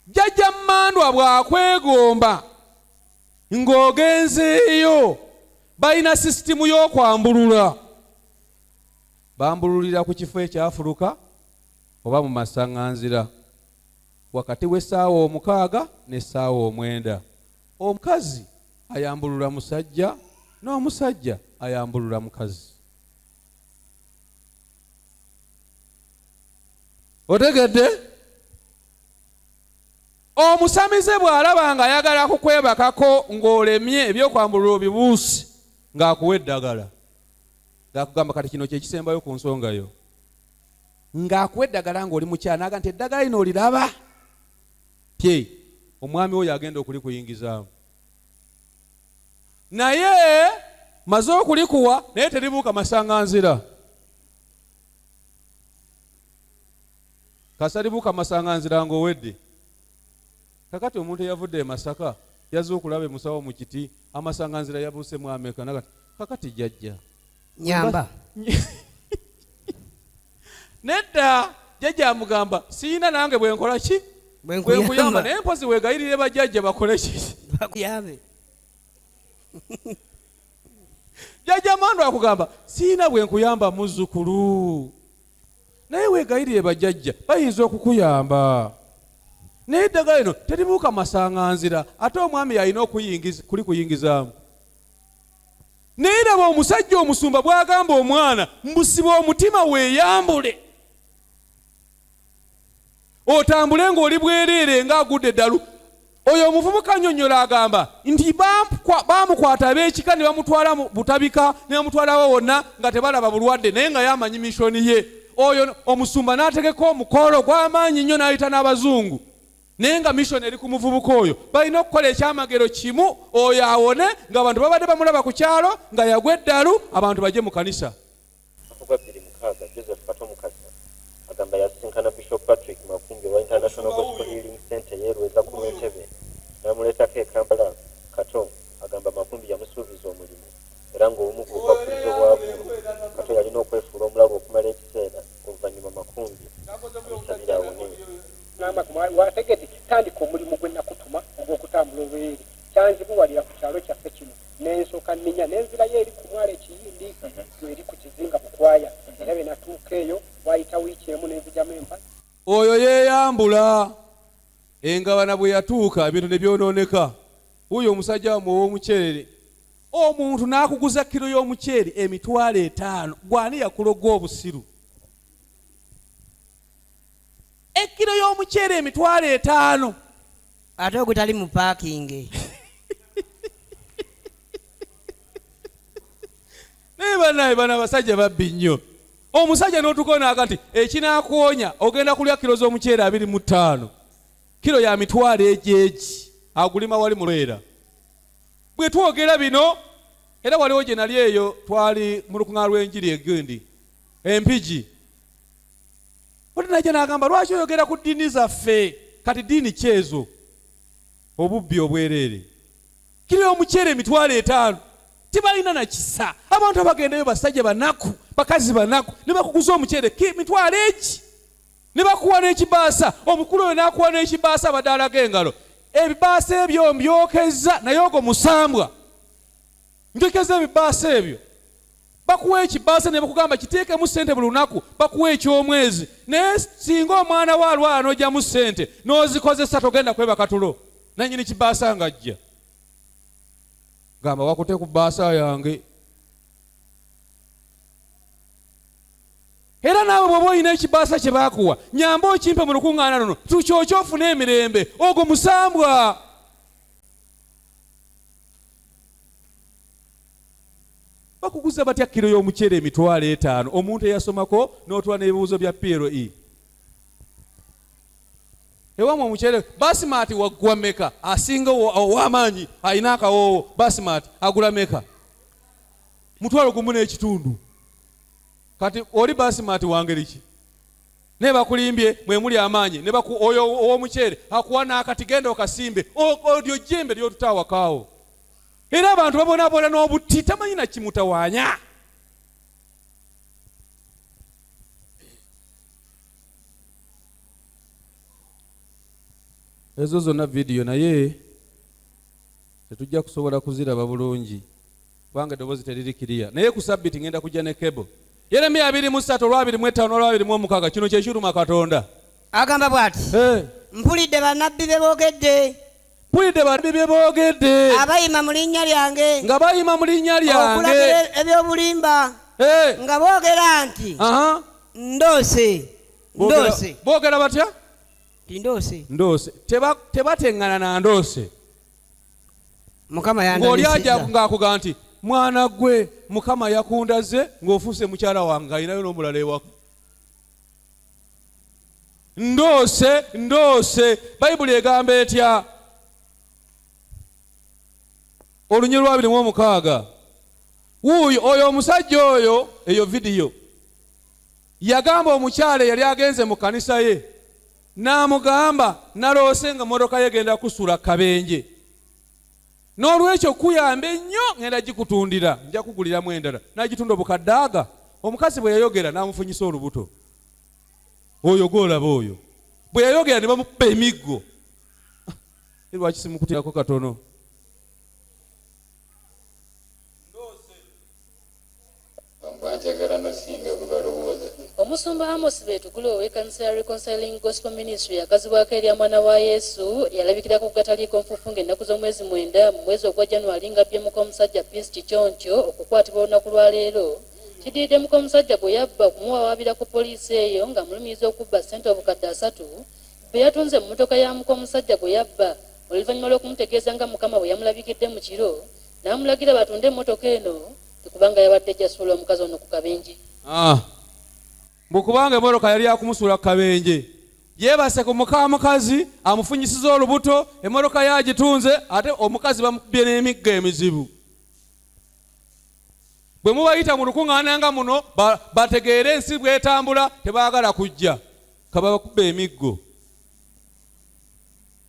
Jjajja Mmandwa bw'akwegomba ng'ogenzeeyo balina sisitimu y'okwambulula. bambululira ku kifo ekyafuluka oba mu masaŋŋanzira wakati w'essaawa 6 n'essaawa 9. Omukazi ayambulula musajja n'omusajja ayambulula mukazi. Otegedde? Omusamize bw'alaba nga ayagala kukwebakako ng'olemye ebyokwambulula obibuusi ng'akuwa eddagala. Ng'akugamba kati kino kye kisembayo ku nsonga yo. Ng'akuwa eddagala ng'oli mukyana aga nti eddagala lino oliraba. Pye, omwami oyo agenda okulikuyingizaamu. Naye maze okulikuwa naye teribuuka masaŋŋanzira. Kasalibuuka masaŋŋanzira ng'owedde. Kakati omuntu eyavudde e Masaka yazze okulaba emusawo mu Kiti amasaŋŋanzira yabuusemu ameka nakati kakati jjajja. Nyamba. Nedda jjajja amugamba siina nange bwe nkola ki? Bwe nkuyamba naye mpozi weegayirire bajjajja bakole ki? Bakuyabe. Jjajja Mando akugamba siina bwe nkuyamba muzzukulu. Naye weegayirire bajjajja bayinza okukuyamba. Naye eddagala lino teribuuka masaŋŋanzira ate omwami yalina kulikuyingizaamu. Naye laba omusajja omusumba bw'agamba omwana mbusiba omutima weeyambule. Otambule ng'oli bwereere ng'agudde eddalu. Oyo omuvubuka annyonnyola agamba nti baamukwata ab'ekika ne bamutwala mu butabika ne bamutwalawo wonna nga tebalaba bulwadde naye nga yamanyi mishoni ye. Oyo omusumba n'ategeka omukolo gw'amaanyi nnyo n'ayita n'abazungu. Naye nga mishoni eri ku muvubuka oyo balina okukola ekyamagero kimu oyo awone ng'abantu babadde bamulaba ku kyalo nga yagwa eddalu abantu bajje mu kanisa. Joseph Kato Mukasa agamba yasisinkana Bishop Patrick Makumbi wa International Gospel Healing Center yeerweza ku Ntebe n'amuleetako e Kampala. Kato agamba Makumbi yamusuubiza omulimu era ng'obumu ku bukwakkulizo bwabwo Kato yalina okwefuula omulago okumala ekiseera oluvannyuma Makumbi amusabira awone. Wategedde kitandika omulimu gwe nakutuma ogw'okutambula obwereere kyanzibuwalira ku kyalo kyaffe kino n'ensooka nninya n'enzirayo eri ku mwala ekiyindi eri ku kizinga bukwaya era bwe natuuka eyo wayita wiiki emu n'enzijamu empale. Oyo yeeyambula engabana bwe yatuuka ebintu ne byonooneka. Oyo omusajja wamwe ow'omuceere omuntu n'akuguza kiro y'omuceere $5,000 gwani yakuloga obusiru. Ekiro y'omuceere $5,000 ate ogutali mu paakingi. Naye bannaye bano abasajja babbi nnyo. Omusajja n'otukonaaka nti ekinaakuwonya ogenda kulya kiro z'omuceere 25. Kiro ya $1,000 ejeegi agulima wali mulwera. Bwe twogera bino era waliwo gye nali eyo twali mu lukuŋŋaana lw'enjiri egundi empigi. Oti najja n'agamba lwaki oyogera ku ddiini zaffe kati ddiini kyezo obubbi obwereere. Kiro y'omuceere $5,000 tibalina na kisa. Abantu abagendayo basajja banaku bakazi banaku ne bakuguza omuceere $2,000 ne bakuwa n'ekibaasa. Omukulu oyo n'akuwa n'ekibaasa abadaala g'engalo. Ebibaasa ebyo mbyokeza naye ogwo musambwa. Njokeza ebibaasa ebyo. Bakuwa ekibaasa ne bakugamba kiteekemu ssente buli lunaku bakuwa eky'omwezi. Naye singa omwana wa alwala n'ojjamu ssente n'ozikozesa togenda kwebaka tulo. Nannyini kibaasa ng'ajja. Gamba wakute ku bbaasa yange. Era naawe bw'oba olina ekibaasa kye baakuwa nyamba okimpe mu lukuŋŋaana luno tukyokye ofune emirembe. Ogwo musambwa. Bakuguza batya kiro y'omuceere $5,000 omuntu eyasomako n'otwala n'ebibuuzo bya PLE. Ewamu omuceere basimati waggwa meka asinga ow'amaanyi alina akawoowo basimati agula meka $1.5. Kati oli basimati wangeri ki? Ne bakulimbye mwe muli amaanyi ne oyo ow'omuceere akuwa n'akati genda okasimbe olyo jjembe ly'otutaawakaawo. Era abantu babonaabona n'obutti tamanyi na kimutawaanya. Ezo zonna vidiyo naye tetujja kusobola kuziraba bulungi kubanga eddoboozi teriri kiriya. Naye ku Sabbiti ngenda kujja ne kebo Yeremiya 23:25-26 kino kye kiruma Katonda. Agamba bw'ati. Mpulidde bannabbi be boogedde. Mpulidde bannabbi be boogedde. Abayima mu linnya lyange. Nga bayima mu linnya lyange. Okulagira eby'obulimba. Nga boogera nti. Ndoose. Ndoose. Boogera batya? Ndoose. Ndoose. Tebateŋŋana na ndoose. Mukama yandabise. Ng'oli ajja ng'akugamba nti mwana gwe Mukama yakundaze ng'ofuuse mukyala wange ayinayo n'omulala ewaka. Ndoose, ndoose. Bayibuli egamba etya? Olunyiri 26. Oyo omusajja oyo, eyo vidiyo, yagamba omukyala yali agenze mu kanisa ye, n'amugamba naloose nga motoka ye genda kusula kabenje. N'olwekyo kuyambe nnyo ngenda gikutundira, nja kuguliramu endala. N'agitunda obukadaaga. Omukazi bwe yayogera n'amufunyisa olubuto. Oyo gw'olaba oyo. Bwe yayogera ne bamukuba emiggo. Lwaki simukutirako katono? Omusumba Amos Betugula ow'ekkanisa ya Reconciling Gospel Ministry yakazibwako erya mwana wa Yesu yalabikira ku gataliiko nfufunga ennaku z'omwezi 9 mu mwezi ogwa January nga byemuka omusajja Peace Kikyoncho okukwatibwa olunaku lwa leero. Kidiridde muka omusajja gwe yabba kumuwawaabira ku poliisi eyo nga mulumiriza okubba ssente obukadde 3 bwe yatunze mu mmotoka ya muka omusajja gwe yabba. Oluvannyuma lw'okumutegeeza nga Mukama bwe yamulabikidde mu kiro n'amulagira batunde emmotoka eno kubanga yabadde jasuula omukazi ono ku kabenje. Mbukubanga emmotoka yali akumusula ku kabenje. Yeebase ku mukazi amufunyisiza olubuto, emmotoka yagitunze ate omukazi bamukubye n'emigga emizibu. Bwe mubayita mu lukuŋŋaana nga muno bategeere ensi bw'etambula tebaagala kujja. Kaba bakubba emiggo.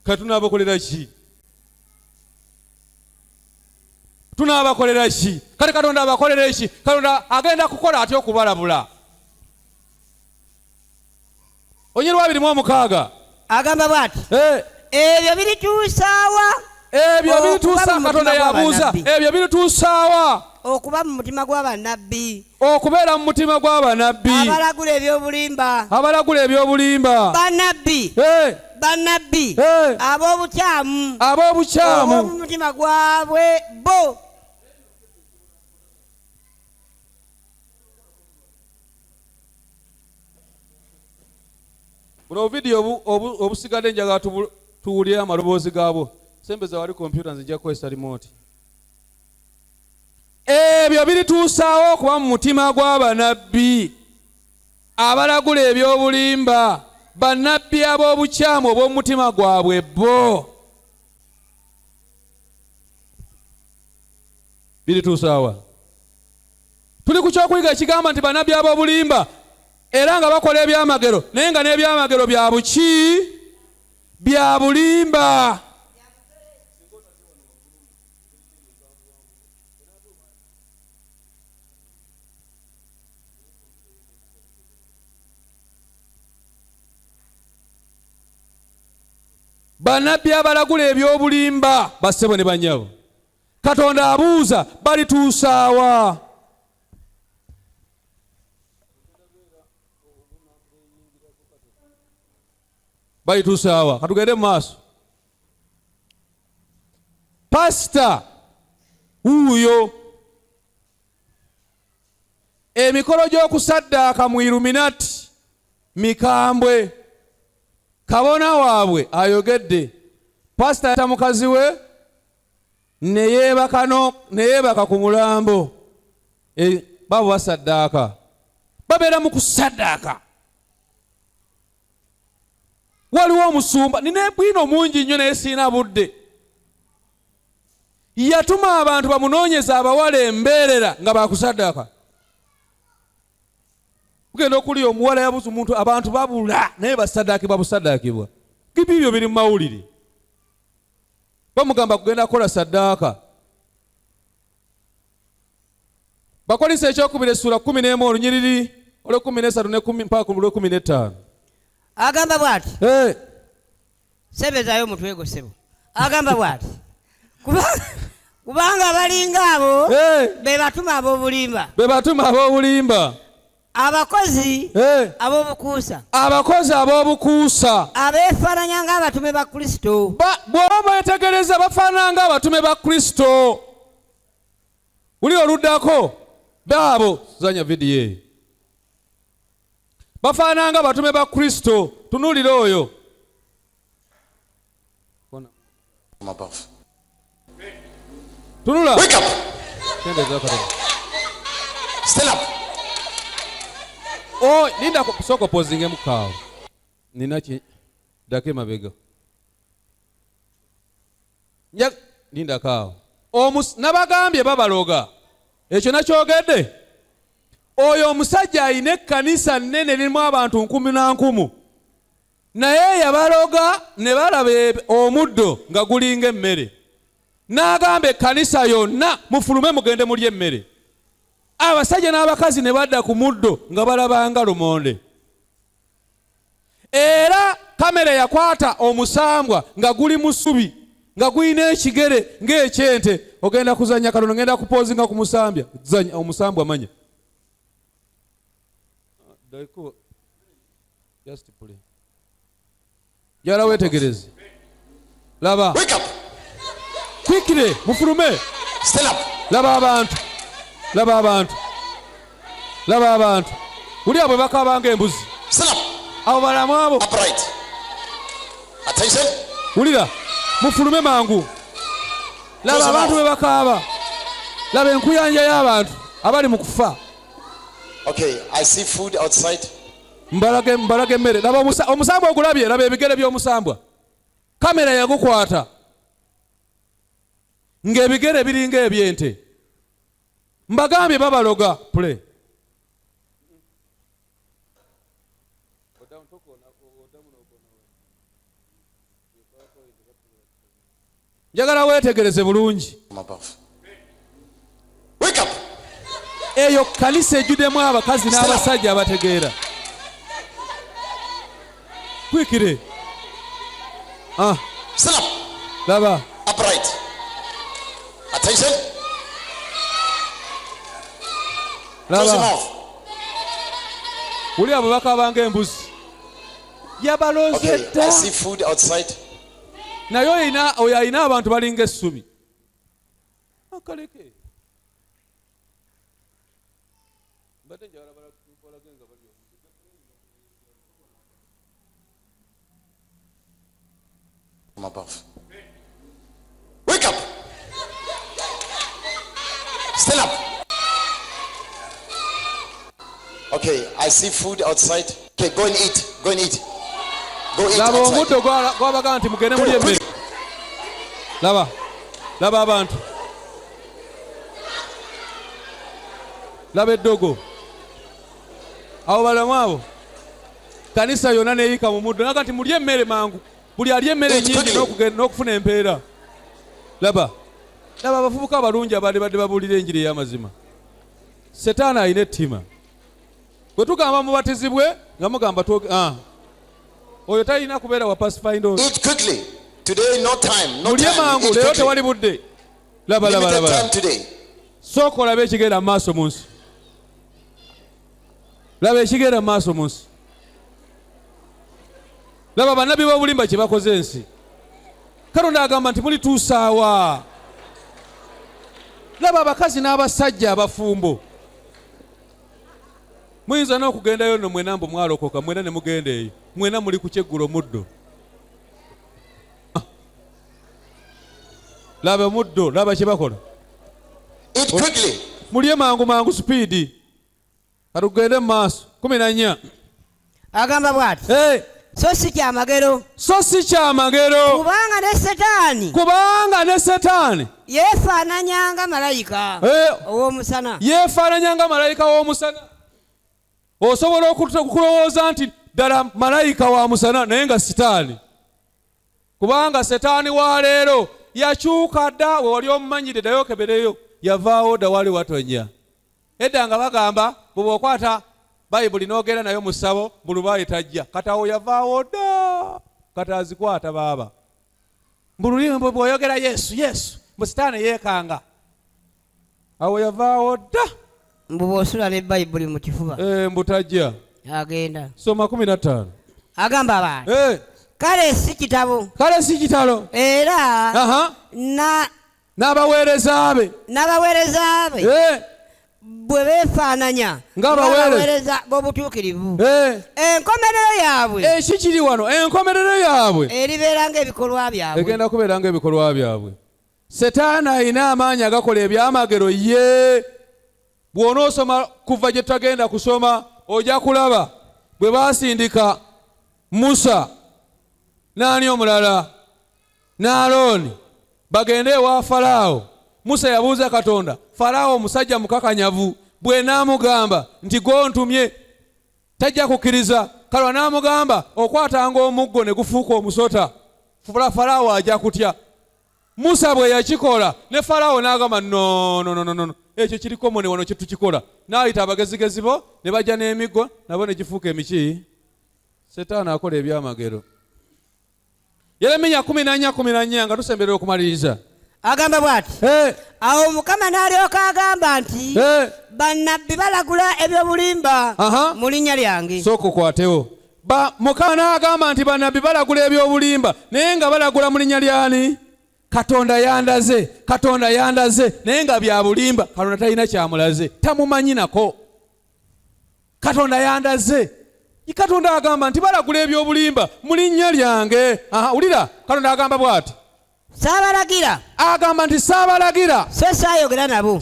Katunaabakolera ki? Tunaabakolera ki? Kale Katonda abakolera ki? Katonda agenda kukola atya okubalabula? Onyiri 26. Agamba bw'ati. Ebyo birituusaawa. Ebyo birituusa Katonda yabuuza. Ebyo birituusaawa. Okuba mu mutima gw'abannabbi. Okubeera mu mutima gw'abannabbi. Abalagula eby'obulimba. Abalagula eby'obulimba. Bannabbi. Bannabbi. Ab'obukyamu. Ab'obukyamu. Mu mutima gwabwe bo. Buno vidiyo obusigadde njagala tuwulire amaloboozi gaabwo. Sembeza wali kompyuta nzija kukozesa remote. Ebyo birituusaawo okuba mu mutima gw'abannabbi abalagula eby'obulimba, bannabbi ab'obukyamu obw'omu mutima gwabwe bo. Birituusaawa. Tuli ku kyokuyiga ekigamba nti bannabbi ab'obulimba era nga bakola ebyamagero naye nga n'ebyamagero bya buki? Bya bulimba. Bannabbi abalagula eby'obulimba bassebo ne bannyabo. Katonda abuuza balituusaawa. Balituusaawa. Katugende mu maaso. Pasita wuuyo emikolo gy'okusaddaaka mu Illuminati mikambwe. Kabona waabwe ayogedde. Pasita yata mukazi we ne yeebaka ku mulambo. Babo basaddaaka. Babeera mu kusaddaaka. Waliwo omusumba nina bwino mungi nnyo naye siina budde. Yatuma abantu bamunoonyeza abawala embeerera nga bakusaddaaka. Ugenda okuli omuwala yabuza omuntu abantu babula naye basaddaakibwa busaddaakibwa. Bibyo biri mu mawulire. Bamugamba kugenda kukola saddaaka. Bakolisa ekyokubiri essula 11 olunyiriri olw'13 ne 10 mpaka olw'15. Agamba bw'ati. Sebezayo omutwe gwo sebo. Agamba bw'ati. Kubanga abalinga abo be batuma ab'obulimba. Be batuma ab'obulimba. abakozi ab'obukuusa abeefaananya ng'abatume ba Kristo bw'oba beetegereza bafaanana ng'abatume ba Kristo. Uli oluddako baabo zanya vidiyo bafaanana ng'abatume ba Kristo. Tunuulira oyo tunula. Wake up. Stand up. Oh, linda soko pozinge mukaawo. Ninachi dake mabega. Linda kaawo. Nabagambye babaloga. Ekyo nakyogedde. Oyo omusajja ayina ekkanisa nnene lirimu abantu 10,000. Naye yabaloga ne balaba omuddo nga gulinga emmere. N'agamba ekkanisa yonna mufulume mugende mulye emmere. Abasajja n'abakazi ne badda ku muddo nga balabanga lumonde. Era kamera yakwata omusambwa nga guli mu ssubi nga guyina ekigere ng'ekyente. Ogenda kuzanya kalono, ngenda kupoozinga ku musambya. Zanya omusambwa manya. Just play. Yala wetegereze. Laba. Wake up. Quickly, mufulume. Stand up. Laba abantu. Laba abantu. Laba abantu. Uli abo bakabanga embuzi. Stand up. Abo balamu abo. Upright. Attention. Ulira. Mufulume mangu. Laba abantu be bakaba. Laba enkuyanja y'abantu abali mu kufa. Okay, I see food outside. Mbalage mmere. Laba omusambwa ogulabye, laba ebigere by'omusambwa. Kamera yagukwata. Ng'ebigere biringa ebyente. Mbagambye babaloga. Play. Njagala weetegereze bulungi. Wake up. Eyo kanisa ejjudemu abakazi n'abasajja abategeera. Kwikire. Stand up. Laba. Upright. Attention. Laba. Uli abo bakabanga embuzi. Yabalozetta. Okay, I see food outside. Naye oyo ayina abantu balinga essubi. Akaleke. From above. Wake up. Stand up. Okay, I see food outside. Okay, go and eat. Go and eat. Go eat Laba outside. omuddo gwabaga nti mugende mulye emmere. Laba. Laba abantu. Laba eddogo. Abo balamu abo. Kanisa yonna neeyika mu muddo. Naga nti mulye emmere mangu. Buli alye emmere nnyingi n'okufuna empeera. Laba. Laba abavubuka abalungi abadde babuulira enjiri ey'amazima. Setaani alina ettima. Bwe tugamba mubatizibwe nga mugamba oyo talina kubeera wa pacifindo. Eat quickly. Today no time. No mulye time. mangu Eat leero quickly. tewali budde. Laba laba Limited laba. time today. Sooka olabe ekigenda mu maaso mu nsi. Laba ekigenda mu maaso mu nsi. Laba bannabbi b'obulimba kye bakoze ensi. Katonda agamba nti mulituusaawa. Laba abakazi n'abasajja abafumbo. Muyinza n'okugendayo nno mwena mbu mwalokoka, mwena ne mugenda eyo. Mwena muli ku kyeggulo muddo. Laba omuddo, laba kye bakola. Eat quickly. Mulye mangu mangu speedi. Katugende mu maaso. 14. agamba bw'ati. So si kyamagero. So si kyamagero. Kubanga ne Setaani yeefaananya nga malayika ow'omusana. Osobola okulowooza nti ddala malayika wa musana naye nga Setaani. Kubanga Setaani wa leero yakyuka dda, we wali omumanyire ddayo kebereyo, yavaawo dda wali watonya. Edda nga bagamba bw'oba okwata Bayibuli n'ogenda nayo mu ssabo mbulubaayi tajja. Katawo yavaawo dda. Kata azikwata baaba. Mbululimi bw'oyogera Yesu, Yesu, mu Setaani yeekanga. Awo yavaawo dda. Mbubosula ne Bible mu kifuba. Mbutajja. Agenda. Soma 15. Agamba abantu. Kale si kitabo. Kale si kitalo. Era. N'abaweereza be. N'abaweereza be. Bwe beefaananya ng'abaweereza b'obutuukirivu. Enkomerero yaabwe. Ekikiri wano enkomerero yaabwe. Eribeera ng'ebikolwa byabwe. Egenda kubeera ng'ebikolwa byabwe. Setaani alina amaanyi agakola ebyamagero ye. Bw'onoosoma kuva gye tutagenda kusoma ojja kulaba bwe baasindika Musa n'ani omulala n'Alooni bagende ewa Falaawo. Musa yabuuza Katonda, Falaawo omusajja mukakanyavu, bwe n'amugamba nti gontumye tajja kukkiriza. Kalwa n'amugamba okwatanga omuggo ne gufuuka omusota, Falaawo ajja kutya. Musa bwe yakikola ne Falaawo n'agamba no ekyo kiriko mune wano kye tukikola. N'ayita abagezigezi bo ne bajja n'emiggo nabo ne gifuuka emiki. Setaani akola ebyamagero. Yeremiya 14:14 nga tusemberera okumaliriza. Agamba bw'ati. Awo Mukama n'alyoka agamba nti bannabbi balagula ebyobulimba mu linnya lyange. Sooka okwatewo. Mukama n'agamba nti bannabbi balagula ebyobulimba naye nga balagula mu linnya lyani? Katonda yandaze naye nga bya bulimba. Katonda talina kyamulaze, tamumanyi nako. Katonda yandaze. Katonda agamba nti balagula ebyobulimba mu linnya lyange. Ulira, Katonda agamba bw'ati. Saabalagira. Agamba nti saabalagira. Saayogera nabo.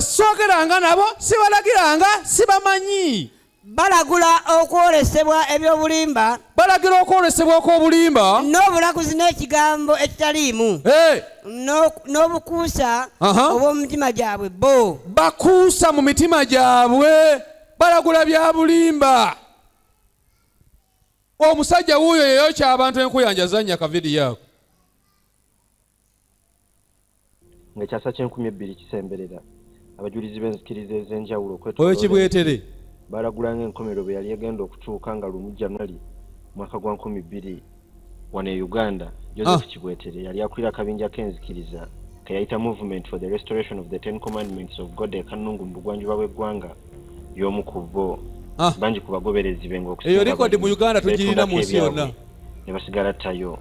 Soogeranga nabo, sibalagiranga, sibamanyi. Balagula okwolesebwa ebyobulimba. Balagira okwolesebwa okw'obulimba. N'obulaguzi n'ekigambo ekitaliimu. N'obukuusa obw'omu mitima gyabwe bo. Bakuusa mu mitima gyabwe. Balagula bya bulimba. Omusajja wuuyo yeyokya abantu enkuyanja zannya kavidi yako. Ng'ekyasa kye-2000 kisemberera abajulizi b'enzikiriza ez'enjawulo okwetooloola. Oyo kibwetere. Balagulanga enkomerero bwe yali egenda okutuuka nga 1 January mwaka gwa 2000 wano e Uganda. Joseph Kibwetere yali akulira akabinja k'enzikiriza ke yayita Movement for the Restoration of the Ten Commandments of God e Kanungu mu bugwanjuba bw'eggwanga y'omu ku bo. Bangi ku bagoberezi be ng'okusinga eyo likodi mu Uganda tugirina mu nsi yonna. Ne basigala ttayo.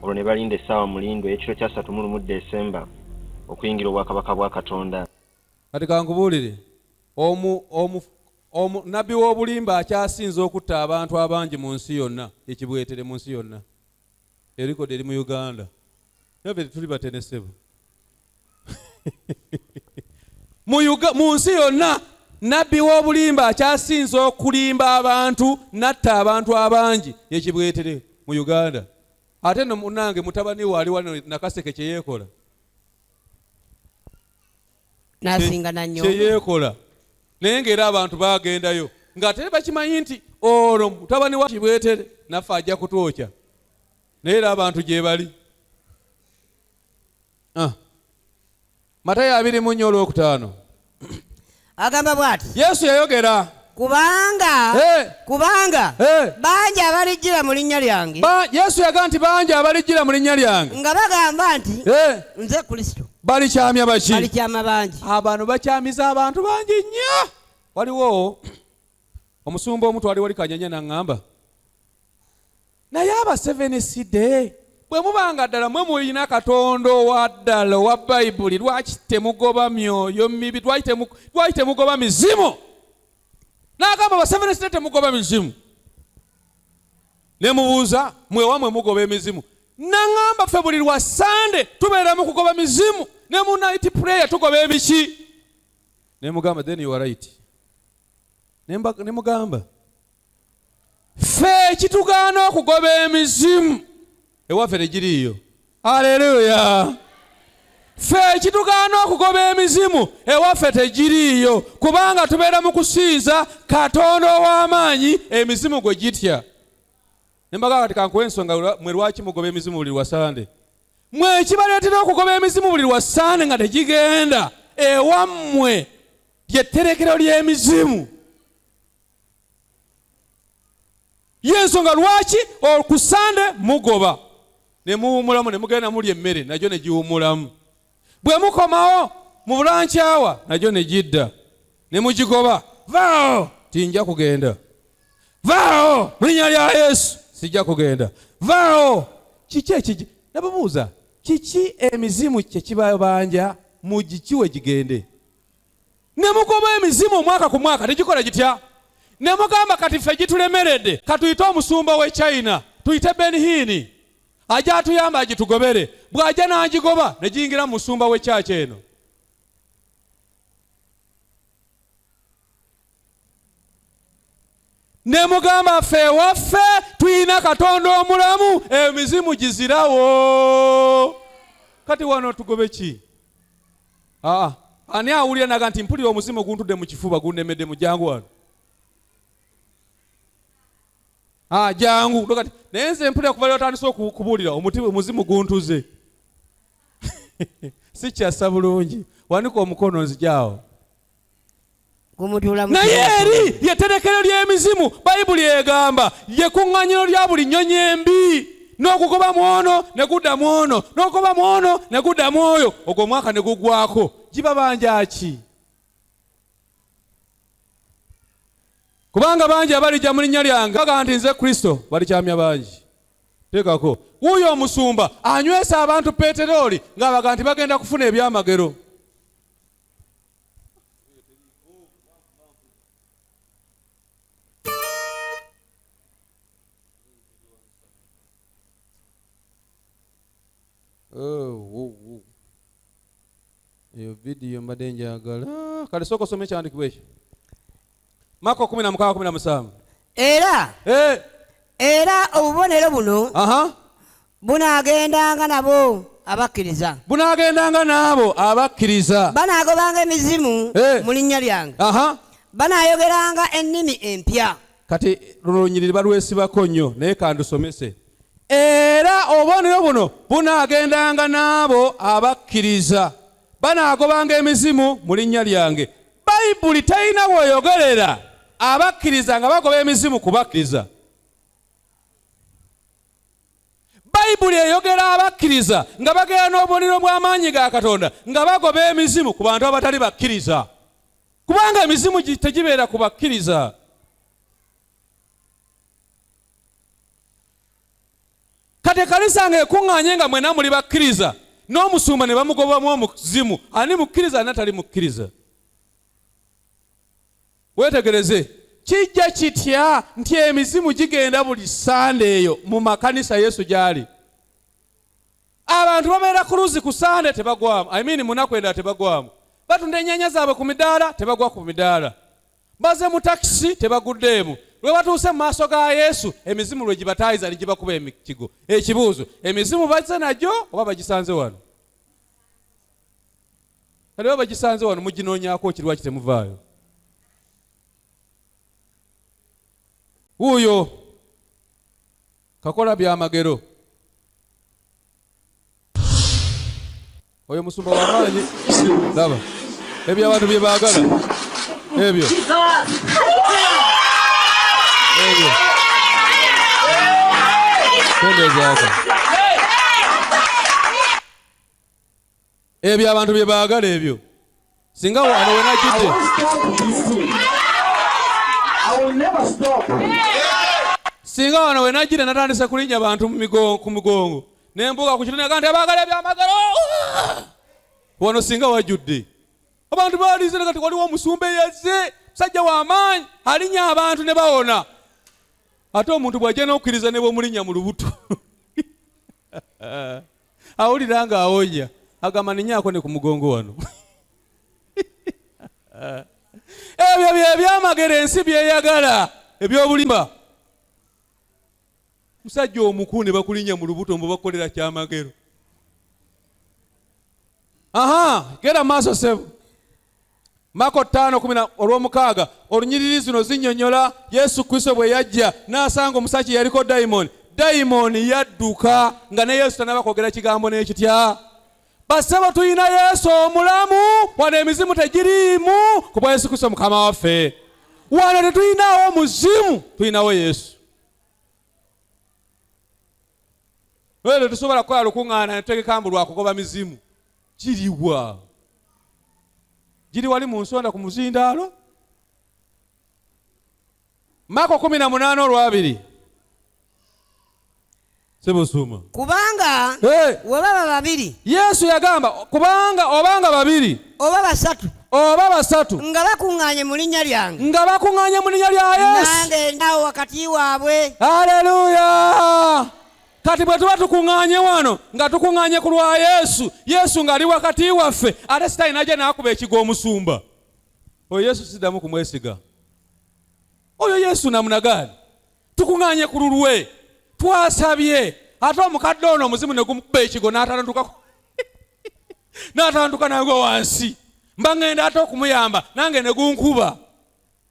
Olwo ne balinda essaawa mulindo ekiro kya 31 Desemba okuyingira obwakabaka bwa Katonda. Kati kankubuulire Nabbi Bwobulimba akyasinze okutta abantu abangi mu nsi yonna, ekibwetere mu nsi yonna. Erikodi eri mu Uganda. Nabbe tuli batenesebo. Mu nsi yonna Nabbi Bwobulimba akyasinze okulimba abantu, natta abantu abangi, ekibwetere mu Uganda. Ate no munange mutabani wali wano Nakaseke kye yeekola. Nasinga na nnyo. Kye yeekola. Naye ng'era abantu bagendayo nga ate bakimanyi nti olwo mutabani wa Kibwetere naffe ajja kutwokya. Naye era abantu gye bali. Matayo 20:5. Agamba bw'ati. Yesu yayogera. Kubanga bangi abalijjira mu linnya lyange. Yesu yagamba nti bangi abalijjira mu linnya lyange. Nga bagamba nti nze Kristo. Balikyamya baki? Balikyama bangi. Abantu bakyamiza abantu bangi nnyo. Waliwo omusumba omu twali wali Kanyanya n'aŋŋamba, naye aba 7 Day bwe mubanga ddala mwe muyina Katonda owa ddala owa Bayibuli, lwaki temugoba myoyo mibi, lwaki temugoba mizimu? N'agamba ba 7 Day temugoba mizimu. Ne mubuuza mwewamwe mugoba emizimu. N'aŋŋamba ffe buli lwa Sande tubeera mu kugoba mizimu, ne mu night prayer tugoba ebiki? Ne mugamba then you are right. Ne mugamba ffe kitugaana okugoba emizimu ewaffe tegiriiyo. Haleluya. Ffe kitugaana okugoba emizimu ewaffe tegiriiyo, kubanga tubeera mu kusinza Katonda ow'amaanyi emizimu gwe gitya. Ne mbagamba kati kankuwa ensonga mwe lwaki mugoba emizimu buli lwa Sande. Mwe kibaleetera okugoba emizimu buli lwa Sande nga tegigenda ewammwe ly'etterekero ly'emizimu. Yensonga lwaki ku Sande mugoba ne muwumulamu ne mugenda mulya emmere nagyo ne giwumulamu. Bwe mukomawo mu bulankyawa nagyo ne gidda. ne mugigoba vaawo tinja kugenda, vaawo mu linnya lya Yesu sijja kugenda, vaawo. Kiki ekigi nababuuza, kiki emizimu kye kibabanja mugikiwe gigende? Ne mugoba emizimu omwaka ku mwaka tegikola gitya? Ne mugamba kati ffe gitulemeredde katuyite omusumba w'e China, tuyite Benihini ajja atuyamba agitugobere. Bw'ajja n'agigoba ne giyingira mu musumba w'e kyaki eno. Ne mugamba ffe waffe tuyina Katonda omulamu, emizimu gizirawo. Kati wano tugobe ki? Ani awulira naga nti mpulira omuzimu guntudde mu kifuba gunnemedde mu jangu wano? Jangu kati naye nze mpulira kuva lwatandise okubuulira omuzimu guntuze. Si kyassa bulungi, wanika omukono nzijaawo. Naye eri lyeterekero ly'emizimu Bayibuli egamba lyekuŋŋaanyiro lya buli nnyonyi embi. N'okugoba mu ono ne guddamu ono, n'okugoba mu ono ne guddamu oyo, ogwo omwaka ne gugwako. Gibabanja ki? Kubanga bangi abalijja mu linnya lyange baga nti nze Kristo, balikyamya bangi. Teekako wuuyo omusumba anywesa abantu peteroli ng'abaga nti bagenda kufuna ebyamagero. Eyo vidiyo mbadde njagala. Kale sooka osome ekyandikibwa ekyo. Mako 16:17. Era obubonero buno bunaagendanga nabo abakkiriza. Bunaagendanga n'abo abakkiriza. Banaagobanga emizimu mu linnya lyange. Banaayogeranga ennimi empya. Kati luno lunyiriri balwesibako nnyo naye kandusomese. Era obubonero buno bunaagendanga n'abo abakkiriza. Banaagobanga emizimu mu linnya lyange. Bayibuli talina bw'oyogerera abakkiriza nga bagoba emizimu kubakkiriza. Bayibuli eyogera abakkiriza nga bagera n'obubonero bw'amaanyi ga Katonda nga bagoba emizimu ku bantu abatali bakkiriza. Kubanga emizimu tegibeera ku bakkiriza. Kati Kanisa ng'ekuŋŋaanye nga mwena muli bakkiriza, n'omusumba ne bamugobamu omuzimu, ani mukkiriza n'atali mukkiriza? Wetegereze, kijja kitya nti emizimu gigenda buli Sande eyo mu makanisa Yesu gyali? Abantu babeera ku luzi ku Sande tebagwamu, munaku endala tebagwamu. Batunda ennyanya zaabwe ku midaala tebagwa ku midaala. Baze mu takisi tebaguddeemu. Lwe batuuse mu maaso ga Yesu emizimu lwe gibataayiza ne gibakuba emikigo. Ekibuuzo, emizimu bazze nagyo oba bagisanze wano? Kale oba bagisanze wano muginoonyaako ki lwaki temuvaayo? Wuuyo kakola byamagero. Oyo musumba w'amaanyi. Laba ebyo abantu bye baagala ebyo. Ebyo abantu bye baagala ebyo. Singa wano we najjidde. Singa wano we najjidde natandise kulinnya abantu ku mugongo. Nembuga ku kitone kandi abaagala ebyamagero. Wano singa wajjudde. Abantu baalizira kati waliwo omusumba yazze. Sajja w'amaanyi alinya abantu ne bawona. Ate omuntu bw'ajja n'okkiriza ne bw'omulinnya mu lubuto. Awulira nga awonya. Agamba ninyaako ne ku mugongo wano. Ebyo by'ebyamagero ensi byeyagala. Eby'obulimba. Musajja omukulu ne bakulinnya mu lubuto mbu bakolera kyamagero. Gera maaso sebo. Mako 5:16 olunyiriri zino zinnyonnyola Yesu Kristo bwe yajja n'asanga omusajja yaliko dayimooni yadduka nga ne Yesu tanaba kwogera kigambo n'ekitya. Basebo tuyina Yesu omulamu, wano emizimu tegiriimu kubwa Yesu Kristo Mukama waffe. Wano tetuyinawo muzimu, tuyinawo Yesu. Lwero tusobola kukola lukuŋŋaana ne tutegeka mbu lwakugoba mizimu. Giriwa? Giri wali mu nsonda ku muzindaalo? Mako 18:2 Sebusuma. Kubanga webaba babiri. Yesu yagamba kubanga obanga babiri oba basatu nga bakuŋŋaanye mu linnya lyange lya Yesu nange ndawo wakati waabwe. Haleluya. Kati bwe tuba tukuŋŋaanye wano nga tukuŋŋaanye ku lwa Yesu ng'ali wakati waffe ate Sitaani najja n'akuba ekigo omusumba. Oyo Yesu siddamu kumwesiga. Oyo Yesu namuna gani? Tukuŋŋaanye ku lulwe twasabye ate omukadde ono omuzimu ne gumukuba ekigo n'atanduka nange wansi mba ngenda ate okumuyamba nange ne gunkuba.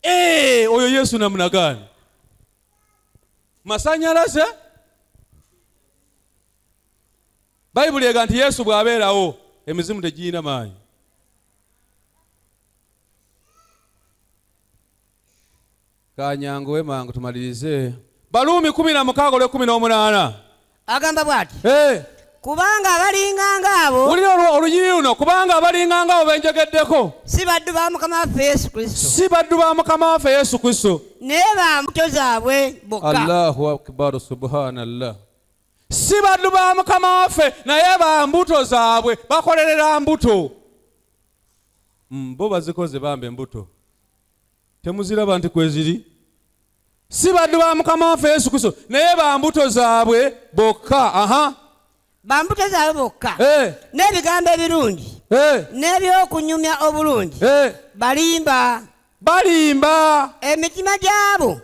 Oyo Yesu namuna gani? Masanyalaze. Bayibuli ega nti Yesu bw'abeerawo emizimu tegiyina maanyi. Kanyanguwe mangu tumalirize. Baluumi 16:18 agamba bw'ati kubanga abalinganga abo ulira olunyiri luno kubanga abalinganga abo benjogeddeko si baddu ba Mukama waffe Yesu Kristo naye ba mbuto zaabwe bokka. Allahu akbar subhanallah. Si baddu ba Mukama waffe naye ba mbuto zaabwe bakolerera mbuto. Bo bazikoze bambe embuto temuziraba nti kweziri. Si baddu ba Mukama waffe Yesu Kristo naye ba mbuto zaabwe bokka. Ba mbuto zaabwe bokka n'ebigambo ebirungi n'ebyokunyumya obulungi balimba emitima gy'abo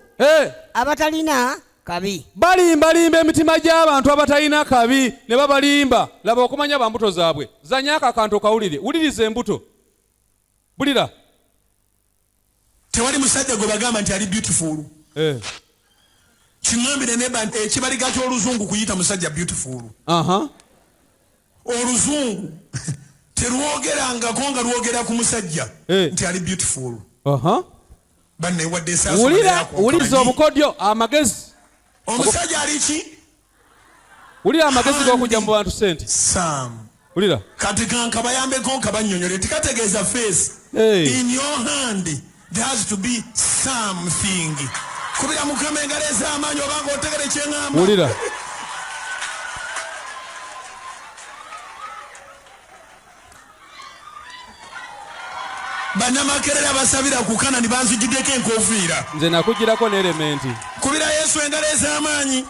abatalina kabi. Balimbalimba emitima gy'abantu abatalina kabi ne babalimba. Laba okumanya ba mbuto zaabwe. Zanyaka akantu okawulire. Wuliriza embuto. Bulira. Tewali musajja gwe bagamba nti ali beautiful. Kimwambire neba ekibaliga ky'oluzungu kuyita musajja beautiful. Oluzungu terwogerangako nga lwogera ku musajja nti ali beautiful. Banne wadde sasa. Wuliriza obukodyo amagezi. Omusajja ali ki? Wulira amagezi g'okujja mu bantu sente. Wulira. Kati kankabayambeko nkabannyonnyole tikategeeza face. In your hand there has to be something. Kubira Mukama engalo ez'amaanyi obanga otegere kyeŋŋamba. Wulira. Bannamakerere abasabira ku Kanani banzigiddeko enkofiira. Nze nakugirako n'elementi. Kubira Yesu engalo ez'amaanyi.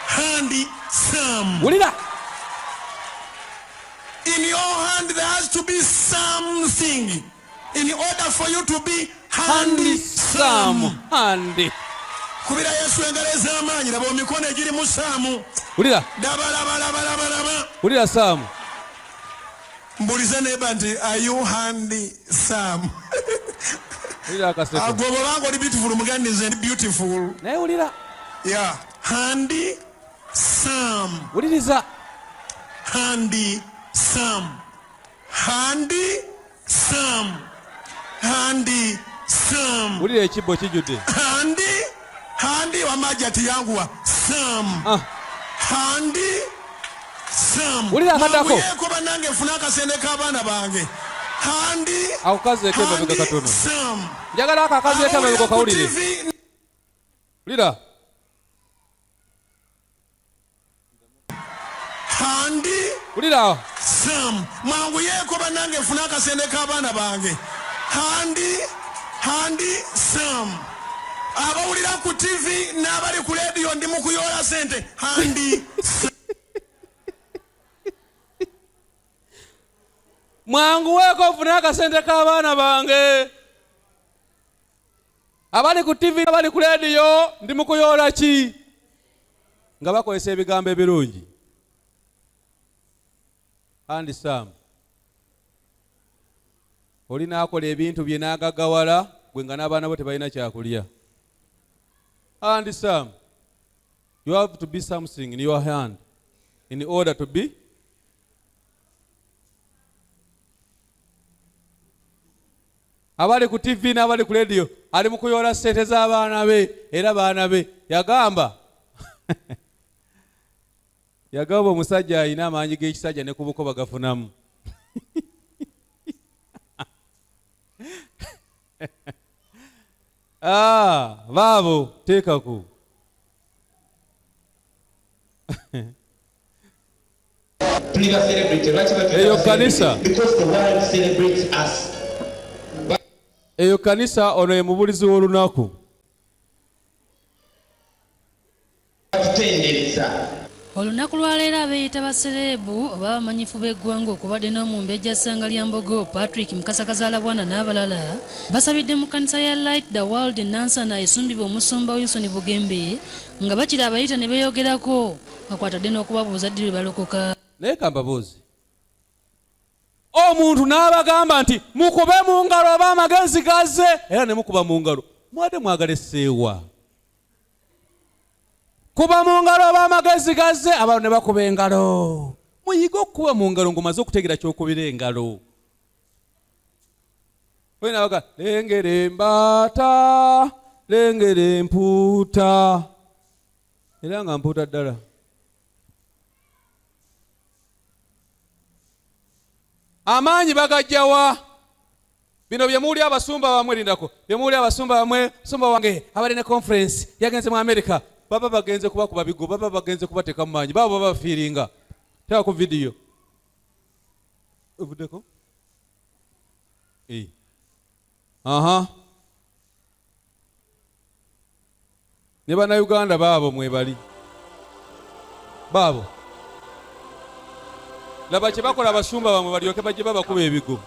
Handi some. Wulira. In your hand there has to be something. In order for you to be handsome. Handi. Kubira Yesu engalo ez'amaanyi laba emikono egirimu saamu. Wulira. Dabalabalabalaba. Wulira saamu. Mbulize neba nti are you handsome? Wulira akaseko. Agwo bw'obanga oli beautiful mugandize ndi beautiful. Naye wulira. Yeah. Handsome. Wuliriza. Handsome. Wulira ekibbo kijudde. Handi wamajja tiyanguwa. Wulira akadako. Yeko banange funa akasende k'abaana bange. Akukazeeko emabega katono. Njagala akazeeko emabega kawulire. Wulira. Wulira. Mangu yeko banange funa akasende k'abaana bange. Sam. Abawulira ku TV n'abali ku radio ndi mu kuyoola sente. Mwangu weeko ofune akasente k'abaana bange. Abali ku TV n'abali ku radio ndi mu kuyoola ki? Nga bakozesa ebigambo ebirungi. Andi Sam. Oli n'akola ebintu bye n'agagawala gwe nga n'abaana bo tebalina kyakulya. Andi Sam. You have to be something in your hand in order to be. Abali ku TV n'abali ku radio ali mu kuyoola ssente z'abaana be era baana be yagamba yagamba omusajja alina amaanyi g'ekisajja ne ku buko bagafunamu. Baabo teekako. Eyo kanisa. Eyo kanisa ono ye mubulizi w'olunaku. Olunaku lwaleero abeeyita basereebu oba abamanyifu b'eggwanga okubadde n'omumbejja ssanga lya Mbogo Patrick Mukasakazaala-Bwana n'abalala basabidde mu kanisa ya Light the World Nansana esumbibwa omusumba Wilson Bugembe nga bakira abayita ne beeyogerako bakwatadde n'okubabuuza ddi lwe balokoka. Naye kambabuuzi, omuntu n'abagamba nti mukube mu ngalo oba amagezi gazze, era ne mukuba mu ngalo, mwadde mwagala esseewa. Kuba mu ngalo oba amagezi gazze, abantu ne bakuba engalo. Muyige okukuba mu ngalo ng'omaze okutegeera ky'okubira engalo. Wena baga lengera embaata, lengera empuuta. Era nga mpuuta ddala. Amaanyi bagajjawa. Bino bye muuli abasumba bamwe lindako. Bye muuli abasumba bamwe, sumba wange abali ne conference yagenze mu America. Baba bagenze kuba bigo, baba bagenze kubateeka mu maanyi. Baba bafiiringa. Teeka ku video. Ovudeko? Ne bana Uganda baabo mwebali. Baabo. Laba kye bakola abasumba bamwe balyoke bajje babakuba ebigo.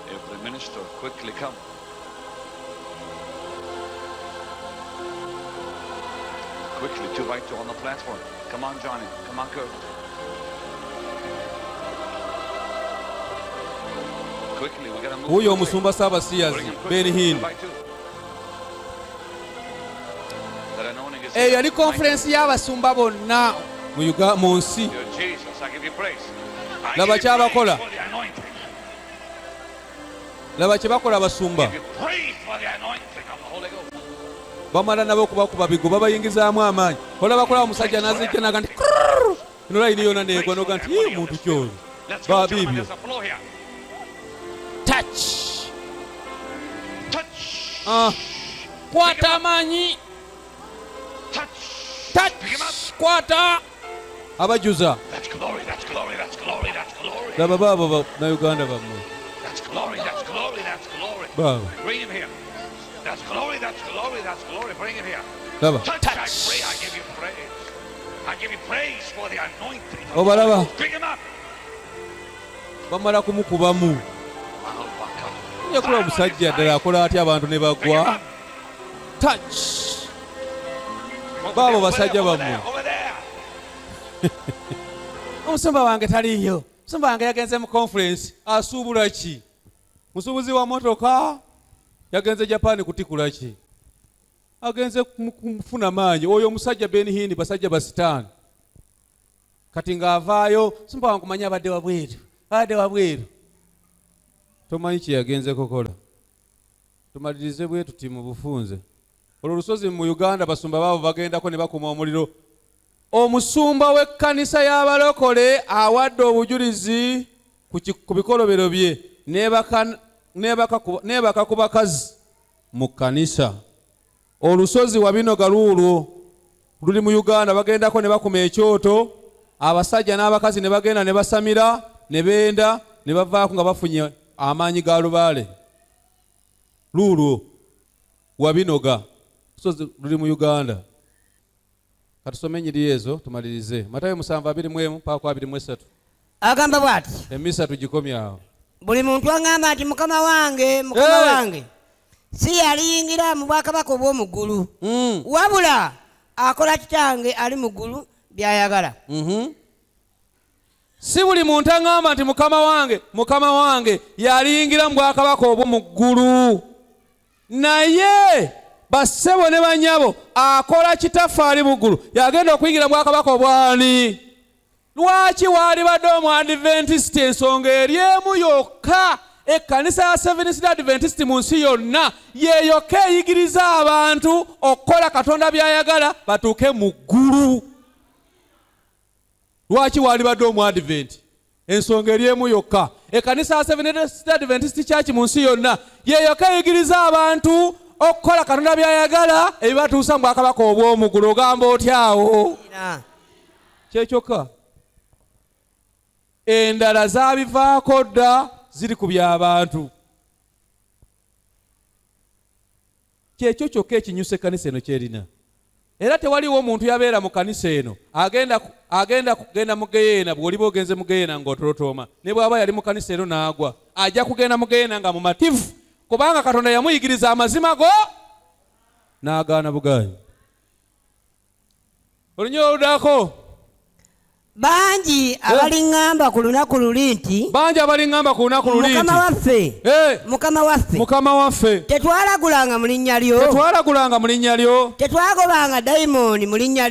Every minister quickly come. Quickly, 2 by 2 on the platform. Come on, Johnny. Come on, Kurt. Quickly, we gotta move. Huyo omusumba Saabasiyazi Ben Hinn. Yali conference y'abasumba bonna mu nsi. Laba kyabakola. Laba kye bakola abasumba. Bamala nabo kubakuba bigo babayingizaamu amaanyi. Olaba bakola omusajja n'azijja naga nti ino layini yonna neegwa noga nti muntu kyoyo. Babibyo. Touch. Kwata amaanyi. Touch. Kwata. Abajuza. Laba baabo na Uganda bamwe. Baabo. Bring him here. That's glory, that's glory, that's glory. Bring him here. Laba. Touch. I pray, I give you praise. I give you praise for the anointing. Obalaba. Pick him up. Bamala kumukubamu. Yakula omusajja ddala akola atya abantu ne bagwa. Touch. Baabo basajja bamwe. Omusumba wange taliyo. Omusumba wange yagenze mu conference asuubula ki? Musuubuzi wa motoka yagenze Japan kutikula ki? Agenze kumufuna maanyi. Oyo omusajja Ben Hinn basajja basitaani. Kati ng'avaayo, omusumba wange kumanya abadde wabweru. Abadde wabweru. Tomanyi kye yagenze kukola. Tumalirize bwe tuti mu bufunze. Olwo lusozi mu Uganda basumba baabo bagendako ne bakuma omuliro. Omusumba w'ekkanisa y'abalokole awadde obujulizi ku bikolobero bye nebaka ku bakazi mu kkanisa. Olusozi wabinoga luulwo luli mu Uganda bagendako ne bakuma ekyoto, abasajja n'abakazi ne bagenda ne basamira ne benda ne bavaako nga bafunye amaanyi ga lubaale. Luulwo wabinoga lusozi luli mu Uganda. Katusome enyiri ezo tumalirize. Matayo 7:21 mpaka 23. Agamba bw'ati. Emisa tugikomya awo. Buli muntu angamba nti mukama wange si yaliyingira mu bwakabaka obw'omu ggulu. Wabula akola kitange ali mu ggulu by'ayagala. Si buli muntu angamba nti mukama wange yaliyingira mu bwakabaka obw'omu ggulu. Naye bassebo ne banyabo akola kitaffe ali mu ggulu yagenda okuyingira mu bwakabaka obwani. Lwaki waali badde omu Adventist ensonga eri emu yokka ekkanisa ya Seventh Day Adventist mu nsi yonna yeyokka eyigiriza abantu okukola Katonda by'ayagala batuuke mu ggulu. Lwaki waali badde omu Advent ensonga eri emu yokka ekkanisa ya Seventh Day Adventist Church mu nsi yonna yeyokka eyigiriza abantu okukola Katonda by'ayagala ebibatuusa mu bwakabaka obw'omugulu. Ogamba otyawo kyekyokka endala zabivaako dda ziri ku by'abantu. Kyekyo kyokka ekinyusa ekkanisa eno kyerina. Era tewaliwo omuntu yabeera mu kanisa eno agenda kugenda mu geyeena. Bw'oliba ogenze mu geyeena ng'otolotooma, ne bw'aba yali mu kanisa eno n'agwa, ajja kugenda mu geyeena nga mumativu, kubanga Katonda yamuyigiriza amazima go n'agaana bugaanyi. Olunywa oludako bangi abaliŋŋamba ku lunaku luli nti mukama waffe tetwalagulanga mu linnya lyo, tetwagobanga dayimooni mu linnya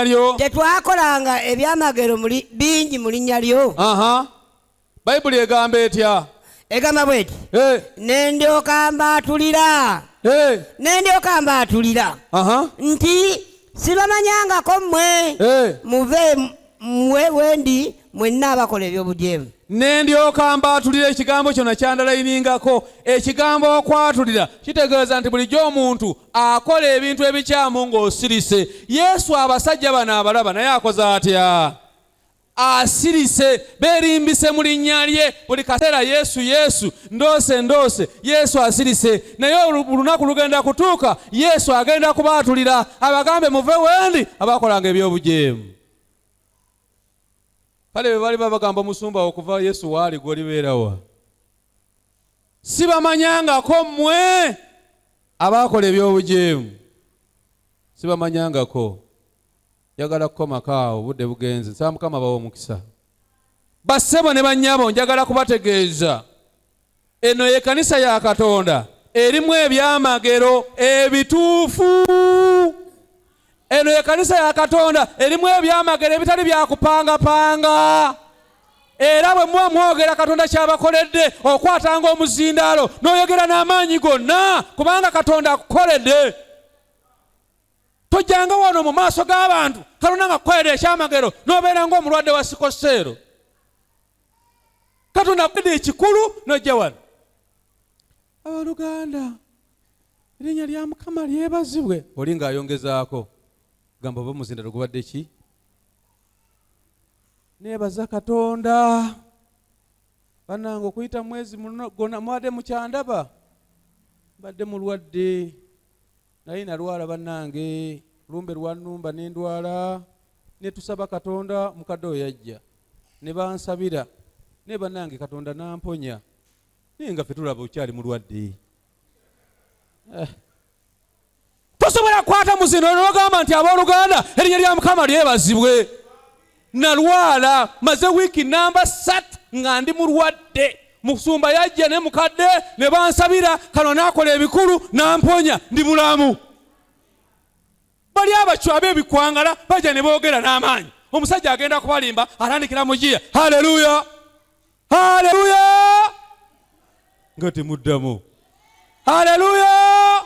lyo, tetwakolanga ebyamagero bingi mu linnya lyo. Bayibuli egamba etya? Egamba bweti nendyoka mbaatulira nti sibamanyangako mmwe muve wendi mwenna abakola eby'obujeemu. Nendyoka mbaatulira. Ekigambo kyonna kyandalayiningako. Ekigambo okwatulira kitegeeza nti bulijjo omuntu akola ebintu ebikyamu ng'osirise. Yesu abasajja bano abalaba naye akoze atya? Asirise, beerimbise mu linnya lye. Buli kaseera Yesu ndoose Yesu asirise. Naye olunaku lugenda kutuuka Yesu agenda kubaatulira abagambe muve wendi abakolanga eby'obujeemu. Kale bwe bali babagamba omusumba okuva Yesu waali gw'olibeerawa, sibamanyangako mmwe abakola eby'obujeemu, sibamanyangako. Njagala kukomako obudde bugenze. Nsaba Mukama bawe omukisa. Bassebo ne bannyabo, njagala kubategeeza eno ye kanisa ya Katonda erimu ebyamagero ebituufu. Eno ye kanisa ya Katonda erimu ebyamagero ebitali byakupangapanga. Era bwe muba mwogera Katonda kyabakoledde, okwatanga omuzindaalo n'oyogera n'amaanyi gonna, kubanga Katonda akukoledde. Tojjanga wano mu maaso g'abantu Katonda nga kukoledde ekyamagero n'obeera ng'omulwadde wa sikoseero. Katonda akukoledde ekikulu n'ojja wano. Abaluganda, erinnya lya Mukama lyebazibwe. Oli ng'ayongezaako gamba oba omuzindaalo gubadde ki? Neebaza Katonda. Bannange okuyita mwezi gonna mwadde mukyandaba, mbadde mulwadde. Naye nalwala bannange, lumbe lwannumba n'endwala, ne tusaba Katonda, mukadde oyo yajja ne bansabira, ne bannange Katonda n'amponya. Naye nga ffe tulaba okyali mulwadde. Tosobola kukwata muzino n'ogamba nti abooluganda erinnya lya Mukama lyebazibwe. Nalwala maze wiiki namba 3 nga ndi mulwadde. Musumba yajja ne mukadde ne bansabira, kano n'akola ebikulu n'amponya, ndi mulamu. Bali abacwabe ebikwangala bajja ne boogera n'amaanyi. Omusajja agenda kubalimba atandikira mu giya, haleluya haleluya, nga temuddamu haleluya.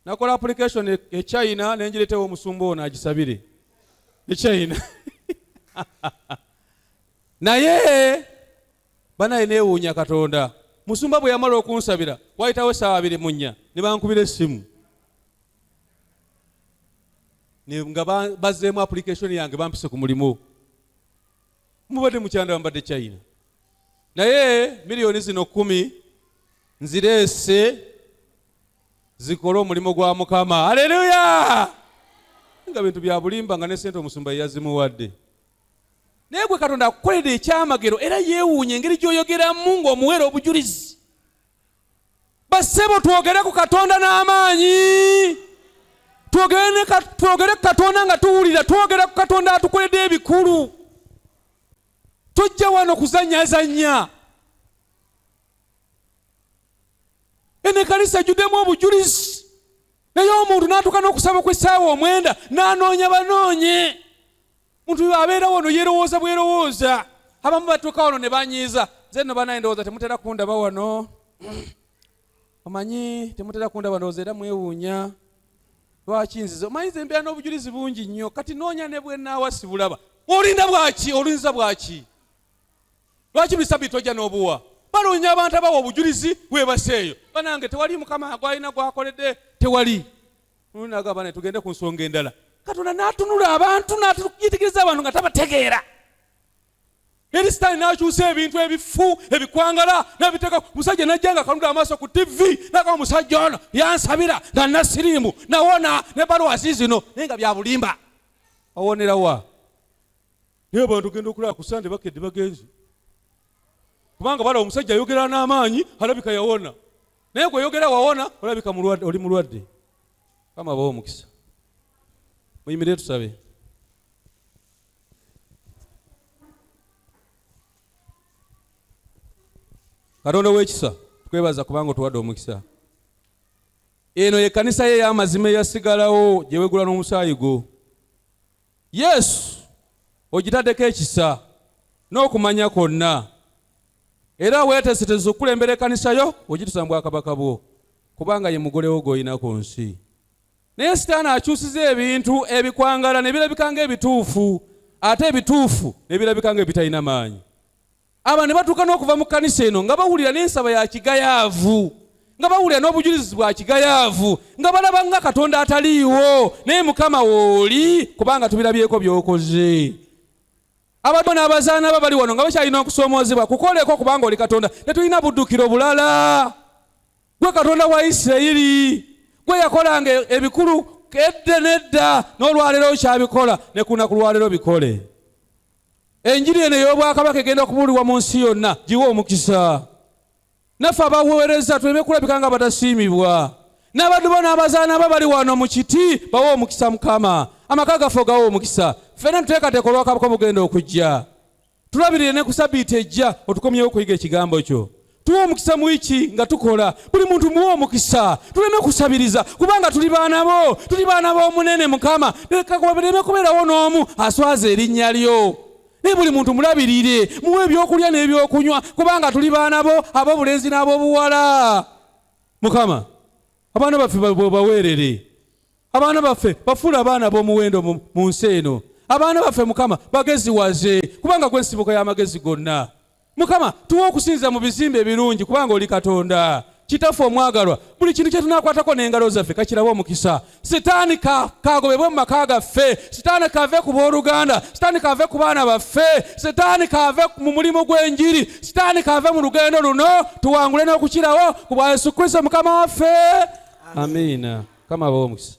Nakola application e China nenjiretewo omusumba ono agisabire e China. Naye banaye neewuunya Katonda. Musumba bwe yamala okunsabira wayitawo essaawa 2 ne bankubira essimu nga bazzeemu application yange bampise ku mulimu. Mubadde mukyanda mbadde China. Naye miliyoni zino 10 nzireese zikola omulimu gwa Mukama. Haleluya! Nga bintu bya bulimba nga ne sente omusumba yazimuwadde. Naye gwe Katonda akukoledde ekyamagero era yeewuunya engeri gy'oyogeramu ng'omuweera obujulizi. Bassebo twogere ku Katonda n'amaanyi. Twogere ku Katonda nga tuwulira, twogere ku Katonda atukoledde ebikulu. Tojja wano kuzannyazannya. Eno ekkanisa ejjuddemu obujulizi. Naye omuntu n'atuuka n'okusaba kw'essaawa 9 n'anoonya banoonye. Muntu abeera wano yerowooza bwerowooza. Abamu batuuka wano ne banyiiza. Nze nno banaye ndowooza temutera kundaba wano. Omanyi temutera kundaba ndowooza era mwewuunya. Lwaki nzize? Omanyi nze mbeera n'obujulizi bungi nnyo. Kati noonya ne bwe naawa sibulaba. Olinda bwaki? Olinza bwaki? Lwaki buli Ssabbiiti tojja n'obuwa? baloonya abantu abawa obujulizi weebaseeyo banange tewali mukama gwalina gwakoledde tewali nagamba ne tugende ku nsonga endala Katonda n'atunula abantu n'atuyitikiriza abantu nga tabategeera eri sitaani n'akyusa ebintu ebifu ebikwangala n'abiteeka musajja najja nga kanula amaaso ku TV n'agamba musajja ono yansabira nga nasiriimu nawona ne balwasi zino naye nga bya bulimba awonera wa naye abantu genda okulaba ku Sande bakedde bagenzi kubanga bala omusajja ayogera n'amaanyi alabika yawona naye gwe yogera wawona olabika oli mulwadde kama bawo omukisa muyimirire tusabe. Katonda w'ekisa tukwebaza kubanga otuwadde omukisa. Eno ye kanisa ye y'amazima eyasigalawo gye wegula n'omusaayi gwo. Yesu ogitaddeko ekisa n'okumanya kwonna era weeteeseteze okulembera ekkanisa yo ogitusa mu bwakabaka bwo kubanga ye mugolewo gw'olina ku nsi. Naye Sitaani akyusiza ebintu ebikwangala ne birabika ng'ebituufu ate ebituufu ne birabika ng'ebitalina maanyi. Aba ne batuuka n'okuva mu kkanisa eno nga bawulira n'ensaba ya kigayaavu nga bawulira n'obujulizi bwa kigayaavu nga balaba nga Katonda ataliiwo naye Mukama wooli kubanga tubirabyeko by'okoze. Abadde n'abazaana bali wano nga bakyalina okusoomoozebwa kukoleko kubanga oli Katonda tetulina buddukiro bulala. Gwe Katonda wa Isirayiri gwe yakolanga ebikulu edda nedda n'olwaleero okyabikola ne ku lunaku lwaleero bikole. Enjiri eno ey'obwakabaka egenda okubuulirwa mu nsi yonna giwe omukisa. Naffe abaweereza tuleme kulabika nga batasiimibwa. N'abaddu bo n'abazaana bali wano mu kiti bawe omukisa Mukama. Amaka gaffe gawe omukisa. Ffenna tuteekateeka olwakabaka obugenda okujja. Tulabirire ne ku Ssabbiiti ejja otukomyewo okuyiga ekigambo kyo. Tuwe omukisa mu wiki nga tukola. Buli muntu muwe omukisa. Tuleme kusabiriza kubanga tuli baana bo. Tuli baana b'omunene Mukama. Leka bireme kubeerawo n'omu aswaza erinnya lyo. Ne buli muntu mulabirire muwe ebyokulya n'ebyokunywa kubanga tuli baana bo ab'obulenzi n'ab'obuwala. Mukama abaana baffe baweerere. Abaana baffe bafuula abaana b'omuwendo mu nsi eno. Abaana baffe Mukama bageziwaze kubanga gwe nsibuko y'amagezi gonna. Mukama tuwe okusinza mu bizimbe ebirungi kubanga oli Katonda. Kitaffe omwagalwa buli kintu kye tunaakwatako n'engalo zaffe kakirabe omukisa. Sitaani kagobebwe mu maka gaffe. Sitaani kave ku booluganda. Sitaani kave ku baana baffe. Sitaani kave mu mulimu gw'enjiri. Sitaani kave mu lugendo luno tuwangule n'okukirawo ku bwa Yesu Kristo Mukama waffe. Amiina. Kama bawo omukisa.